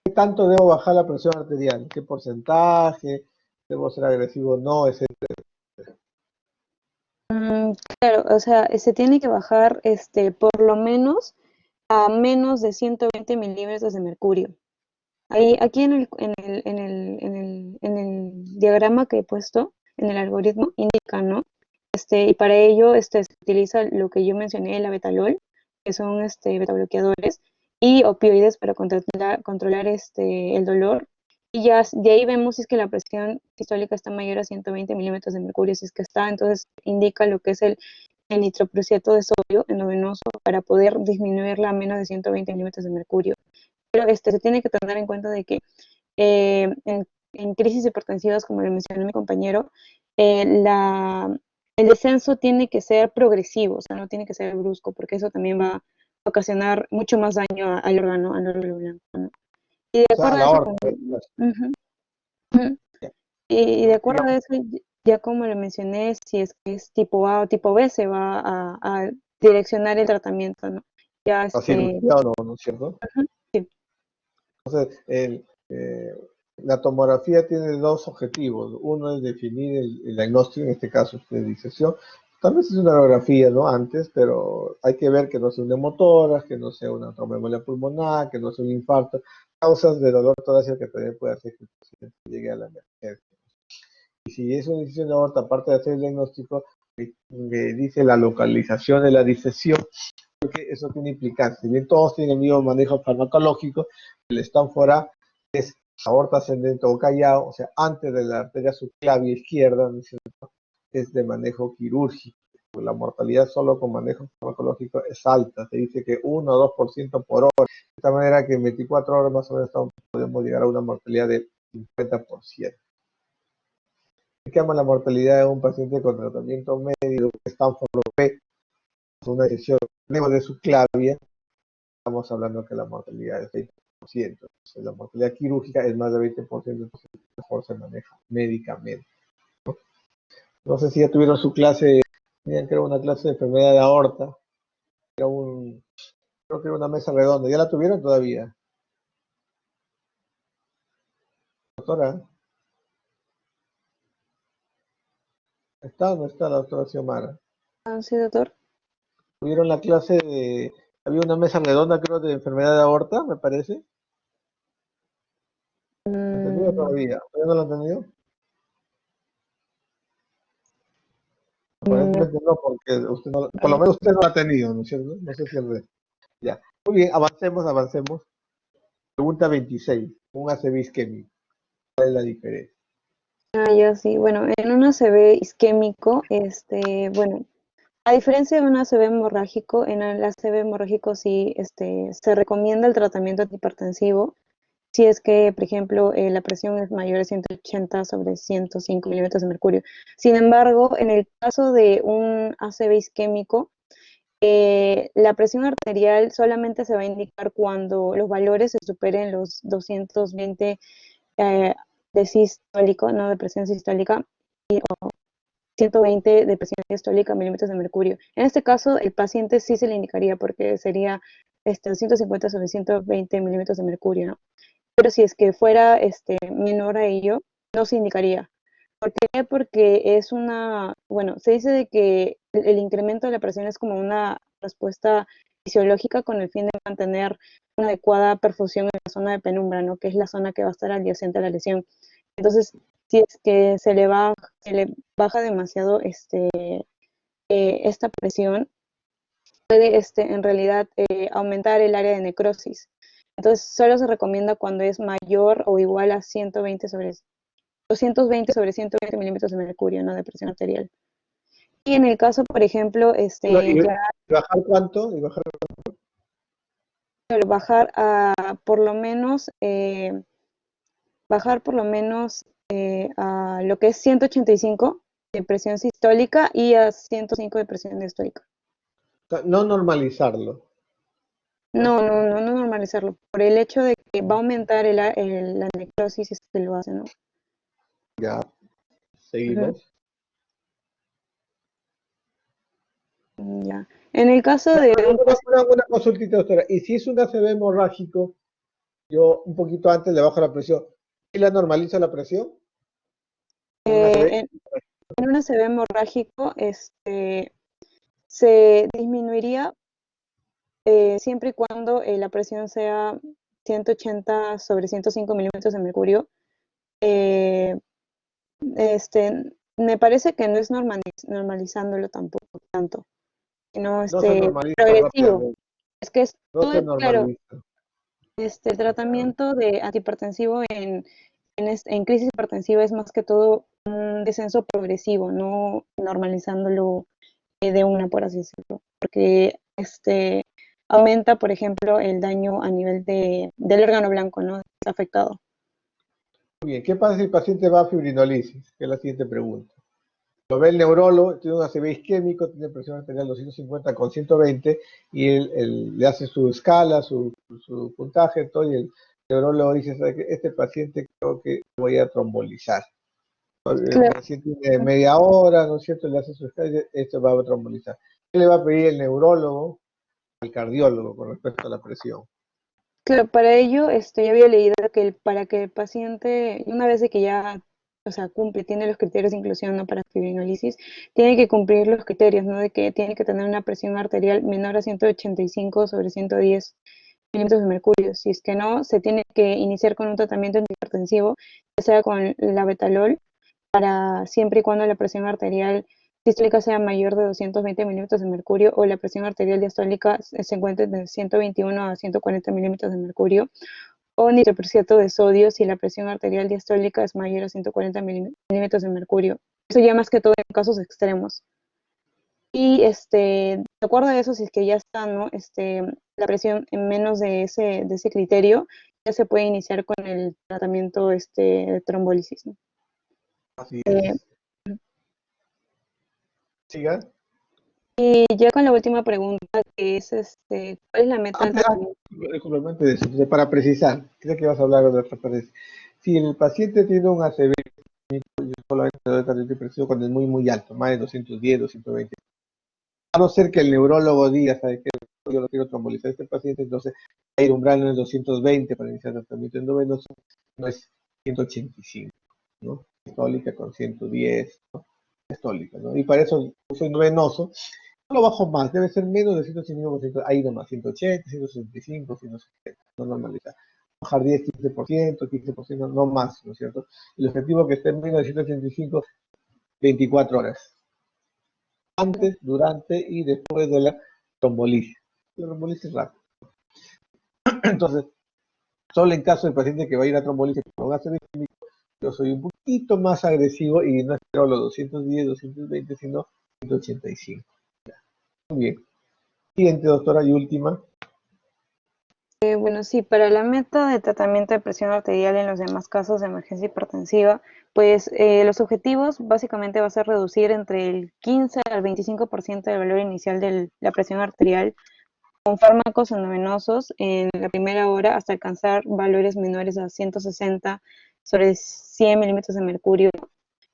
¿Qué tanto debo bajar la presión arterial? ¿Qué porcentaje? ¿Debo ser agresivo o no? Etcétera. Claro, o sea, se tiene que bajar por lo menos a menos de 120 milímetros de mercurio. Ahí, aquí en el diagrama que he puesto, en el algoritmo, indica, ¿no? Y para ello se utiliza lo que yo mencioné, el abetalol, que son betabloqueadores, y opioides para controlar el dolor. Y ya de ahí vemos si es que la presión sistólica está mayor a 120 milímetros de mercurio. Si es que está, entonces indica lo que es el nitroprusiato de sodio endovenoso para poder disminuirla a menos de 120 milímetros de mercurio. Pero se tiene que tener en cuenta de que en crisis hipertensivas, como le mencionó mi compañero, el descenso tiene que ser progresivo, o sea, no tiene que ser brusco, porque eso también va a ocasionar mucho más daño al órgano blanco, ¿no? Y de O sea, a acuerdo a la eso, aorta. ujú, ujú. Y de acuerdo a Digamos, eso, ya como le mencioné, si es que es tipo A o tipo B, se va a direccionar el tratamiento, ¿no? Ya la cirugía o no, ¿no es cierto? sí. Entonces, la tomografía tiene dos objetivos. Uno es definir el diagnóstico, en este caso de disección. Tal vez es una radiografía, ¿no? Antes, pero hay que ver que no sea una motora, que no sea una tromboembolia pulmonar, que no sea un infarto. Causas de dolor torácico que también puede hacer que el paciente llegue a la emergencia. Y si es una decisión de aorta, aparte de hacer el diagnóstico, dice la localización de la disección, porque eso tiene implicancias. Si bien todos tienen el mismo manejo farmacológico, el Stanford A es aorta ascendente o callado, o sea, antes de la arteria subclavia izquierda, ¿no es cierto? Es de manejo quirúrgico. La mortalidad solo con manejo farmacológico es alta, se dice que 1 o 2% por hora, de esta manera que en 24 horas más o menos podemos llegar a una mortalidad de 50%. ¿Qué llama la mortalidad de un paciente con tratamiento médico que Stanford B? Una decisión de subclavia, estamos hablando que la mortalidad es 20%. Entonces, la mortalidad quirúrgica es más de 20%, entonces mejor se maneja médicamente. No sé si ya tuvieron su clase, tenían que era una clase de enfermedad de aorta, era creo que era una mesa redonda, ¿ya la tuvieron todavía? Doctora, ¿está o no está la doctora Xiomara? Sí, doctor. ¿Tuvieron la clase de, había una mesa redonda creo de enfermedad de aorta, me parece? ¿Entendido Mm, todavía? ¿Todavía no lo han entendido? mm, Aparentemente no, porque usted no, por lo menos usted no lo ha tenido, ¿no es cierto? No sé si el resto. Ya. Muy bien, avancemos. Pregunta 26. Un ACV isquémico. ¿Cuál es la diferencia? ya sí. Bueno, en un ACV isquémico, bueno, a diferencia de un ACV hemorrágico, en el ACV hemorrágico sí, se recomienda el tratamiento antihipertensivo si es que, por ejemplo, la presión es mayor a 180 sobre 105 milímetros de mercurio. Sin embargo, en el caso de un ACV isquémico, la presión arterial solamente se va a indicar cuando los valores se superen los 220 de sistólico, no de presión sistólica, 120 de presión diastólica milímetros de mercurio. En este caso, el paciente sí se le indicaría porque sería 250 sobre 120 milímetros de mercurio, ¿no? Pero si es que fuera menor a ello, no se indicaría. ¿Por qué? Porque bueno, se dice de que el incremento de la presión es como una respuesta fisiológica con el fin de mantener una adecuada perfusión en la zona de penumbra, ¿no? Que es la zona que va a estar adyacente a la lesión. Entonces, si es que se le baja demasiado esta presión, puede en realidad aumentar el área de necrosis. Entonces, solo se recomienda cuando es mayor o igual a 220 sobre 120 milímetros de mercurio, ¿no? De presión arterial. Y en el caso, por ejemplo, No, ¿y ya bajar cuánto? ¿Y bajar a por lo menos, a lo que es 185 de presión sistólica y a 105 de presión diastólica. no normalizarlo? No normalizarlo, por el hecho de que va a aumentar la necrosis si es que lo hace, ¿no? Ya, Ujú, seguimos. ya. En el caso de un Una consultita, doctora. Y si es un ACV hemorrágico, yo un poquito antes le bajo la presión. ¿Y la normaliza la presión? ¿En un ACV? En un ACV hemorrágico se disminuiría siempre y cuando la presión sea 180 sobre 105 milímetros de mercurio. Eh, Me parece que no es normalizándolo tampoco tanto, sino No se normaliza progresivo. rápidamente, Es que es no todo, se claro, normaliza. el tratamiento de antihipertensivo en crisis hipertensiva es más que todo un descenso progresivo, no normalizándolo de una, por así decirlo, porque aumenta, por ejemplo, el daño a nivel del órgano blanco, ¿no? Está afectado. Muy bien, ¿qué pasa si el paciente va a fibrinolisis? Que es la siguiente pregunta. Lo ve el neurólogo, tiene un ACV isquémico, tiene presión arterial 250 con 120 y él le hace su escala, su puntaje, todo, y el neurólogo dice, ¿sabe qué? Este paciente creo que voy a trombolizar. El Claro, paciente tiene media hora, ¿no es cierto? Le hace su escala y dice, esto va a trombolizar. ¿Qué le va a pedir el neurólogo al cardiólogo con respecto a la presión? claro, para ello, yo había leído que para que el paciente, una vez de que ya, o sea, tiene los criterios de inclusión, ¿no? Para fibrinolisis, tiene que cumplir los criterios, ¿no? De que tiene que tener una presión arterial menor a 185 sobre 110 milímetros de mercurio. Si es que no, se tiene que iniciar con un tratamiento antihipertensivo, ya sea con la betalol, para siempre y cuando la presión arterial sistólica sea mayor de 220 milímetros de mercurio o la presión arterial diastólica se encuentre de 121 a 140 milímetros de mercurio, o nitroprusiato de sodio si la presión arterial diastólica es mayor a 140 milímetros de mercurio. Eso ya más que todo en casos extremos. Y de acuerdo a eso, si es que ya está, ¿no? La presión en menos de ese criterio, ya se puede iniciar con el tratamiento de trombólisis, ¿no? Así Eh, es. Siga. y ya con la última pregunta, que es, ¿cuál es la meta del tratamiento? Complemento de eso. Entonces, para precisar, creo que vas a hablar de otra parte. Si el paciente tiene un ACV, yo solamente doy tratamiento de presión cuando es muy, muy alto, más de 210, 220. A no ser que el neurólogo diga, ¿sabe qué? Yo lo quiero trombolizar a este paciente, entonces hay un umbral en el 220 para iniciar tratamiento endovenoso, no es 185, ¿no? Sistólica con 110, ¿no? Sistólica, ¿no? Y para eso, uso endovenoso, no lo bajo más, debe ser menos de 185, ahí nomás, 180, 165, 170, no normalizar. Bajar 10, 15%, 15%, no más, ¿no es cierto? El objetivo es que esté en menos de 185, 24 horas. Antes, durante y después de la trombolisis. La trombolisis es rápida. Entonces, solo en caso del paciente que va a ir a trombolisis con ACV isquémico, yo soy un poquito más agresivo y no espero los 210, 220, sino 185. Muy bien. Siguiente, doctora, y última. Bueno, sí, para la meta de tratamiento de presión arterial en los demás casos de emergencia hipertensiva, pues los objetivos básicamente va a ser reducir entre el 15 al 25% del valor inicial de la presión arterial con fármacos endovenosos en la primera hora hasta alcanzar valores menores a 160 sobre 100 milímetros de mercurio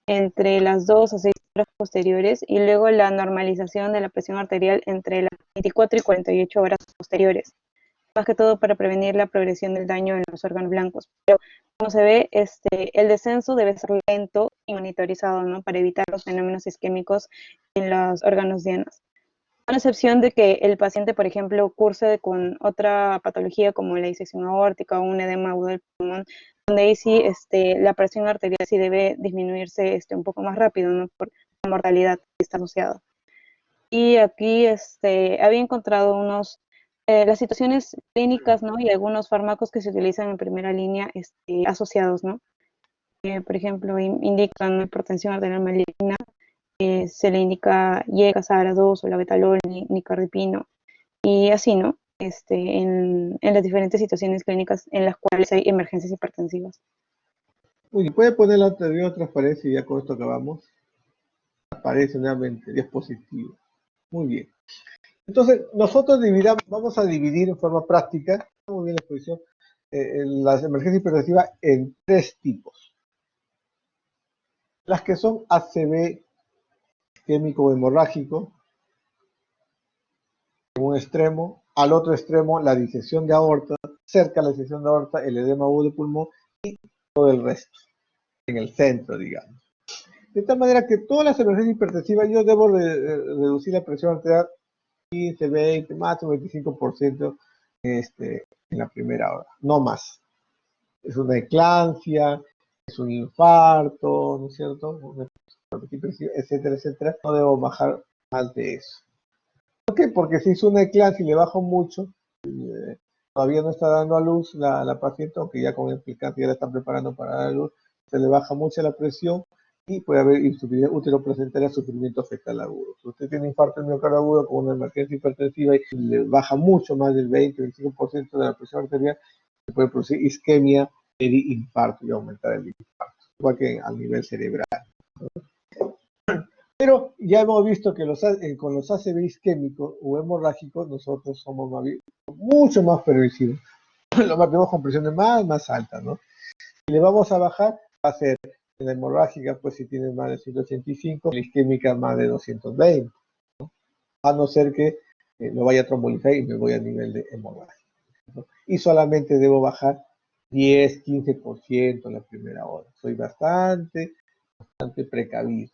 entre las 2 a 6 horas posteriores y luego la normalización de la presión arterial entre las 24 y 48 horas posteriores, más que todo para prevenir la progresión del daño en los órganos blancos. Pero como se ve, el descenso debe ser lento y monitorizado, ¿no? Para evitar los fenómenos isquémicos en los órganos dianas. Con excepción de que el paciente, por ejemplo, curse con otra patología como la disección aórtica o un edema agudo del pulmón, donde ahí sí la presión arterial sí debe disminuirse un poco más rápido, ¿no? Por la mortalidad que está asociada. Y aquí había encontrado las situaciones clínicas, ¿no? Y algunos fármacos que se utilizan en primera línea asociados, ¿no? Por ejemplo, indican hipertensión arterial maligna, se le indica YEGA-SAHARA2 o la betalol, nicardipino, y así, ¿no? En las diferentes situaciones clínicas en las cuales hay emergencias hipertensivas. Muy bien, puede poner la anterior transparencia y ya con esto acabamos. Aparece nuevamente, diapositiva. Muy bien. Entonces, nosotros vamos a dividir en forma práctica, muy bien la exposición, las emergencias hipertensivas en tres tipos. Las que son ACV isquémico o hemorrágico, en un extremo, al otro extremo la disección de aorta, cerca de la disección de aorta el edema agudo de pulmón y todo el resto, en el centro, digamos. De tal manera que todas las emergencias hipertensivas yo debo reducir la presión arterial 15, 20, máximo 25% en la primera hora, no más. Es una eclampsia, es un infarto, ¿no es cierto? Una hipertensión, etcétera, etcétera. No debo bajar más de eso. ¿Por qué? Porque si es una eclampsia y le bajo mucho, todavía no está dando a luz la paciente, aunque ya con el implicante ya la están preparando para dar a luz, se le baja mucho la presión y puede haber insuficiencia útero-placentaria, sufrimiento fetal agudo. Si usted tiene infarto del miocardio agudo con una emergencia hipertensiva y le baja mucho, más del 20-25% de la presión arterial, se puede producir isquemia, infarto y aumentar el infarto, igual que al nivel cerebral. Pero ya hemos visto que con los ACV isquémicos o hemorrágicos nosotros somos mucho más permisivos. Lo tenemos con presiones más altas, ¿no? Si le vamos a bajar, va a ser en la hemorrágica, pues si tiene más de 185, la isquémica más de 220, ¿no? A no ser que lo vaya a trombolizar y me voy a nivel de hemorragia, ¿no? Y solamente debo bajar 10-15% en la primera hora. Soy bastante precavido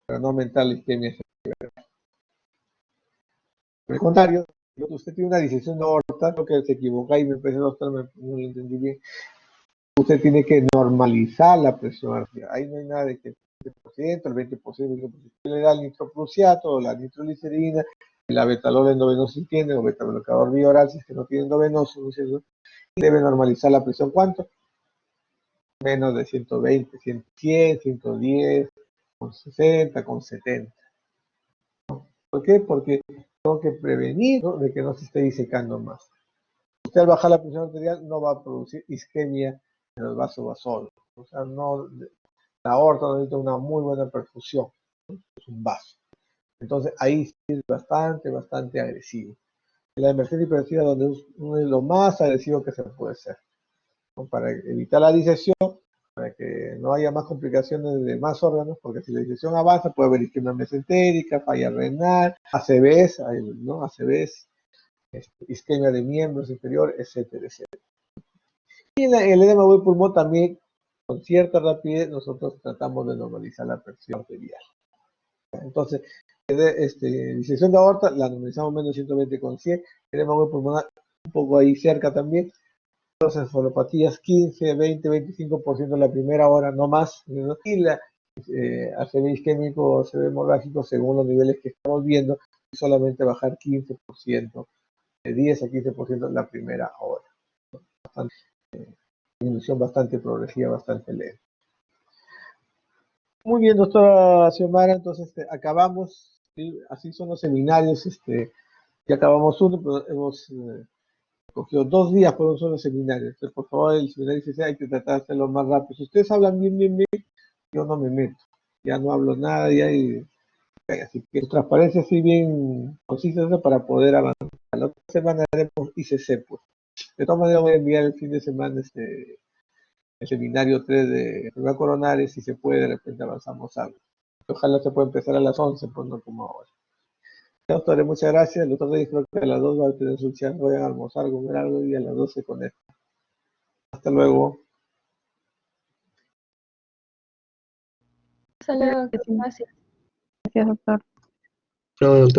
para no aumentar la isquemia cerebral. Por el contrario, si usted tiene una disección de aorta, creo que se equivoca y me parece, doctor, no lo entendí bien. Usted tiene que normalizar la presión arterial. Ahí no hay nada de que el 20%, el 20%, le da el nitroprusiato o la nitroglicerina, la betalol endovenoso si tiene, o betablocador bioral si es que no tiene endovenoso, ¿no es cierto? Y debe normalizar la presión, ¿cuánto? Menos de 120, 100, 110, con 60, con 70. ¿Por qué? Porque tengo que prevenir, ¿no?, de que no se esté disecando más. Usted al bajar la presión arterial no va a producir isquemia en los vasos vasosos. O sea, no, la aorta no necesita una muy buena perfusión, ¿no? Es un vaso. Entonces ahí sí es bastante agresivo. En la emergencia hipertensiva donde es lo más agresivo que se puede hacer, ¿no? Para evitar la disección, para que no haya más complicaciones de más órganos, porque si la disección avanza puede haber isquemia mesentérica, falla renal, ACVs, ¿no? ACVs, isquemia de miembros inferiores, etcétera, etcétera. Y en el edema de pulmón también, con cierta rapidez, nosotros tratamos de normalizar la presión arterial. Entonces, disección de aorta, la normalizamos menos 120 con 100, edema pulmonar un poco ahí cerca también. Entonces, encefalopatías 15, 20, 25% en la primera hora, no más, ¿no? Y la ACV isquémico o ACV hemorrágico, según los niveles que estamos viendo, solamente bajar 15%, de 10 a 15% en la primera hora. Bastante, disminución bastante progresiva, bastante lenta. Muy bien, doctora Xiomara, entonces acabamos, ¿sí? Así son los seminarios, ya acabamos uno, pero hemos cogido 2 días por un solo seminario. Entonces, por favor, el seminario dice, hay que tratar de hacerlo más rápido. Si ustedes hablan bien, yo no me meto, ya no hablo nada, así que transparencia así bien concisa para poder avanzar. La otra semana haremos ICC, pues. De todas maneras voy a enviar el fin de semana el seminario 3 de enfermedad coronaria, si se puede, de repente avanzamos algo. Ojalá se pueda empezar a las 11, pues no como ahora. Doctor, muchas gracias. El doctor Reyes creo que a las 2 va a tener su chat, voy a almorzar, comer algo y a las 12 con esto. Hasta luego. Hasta luego, que te pases. Gracias, doctor. Chao, doctor.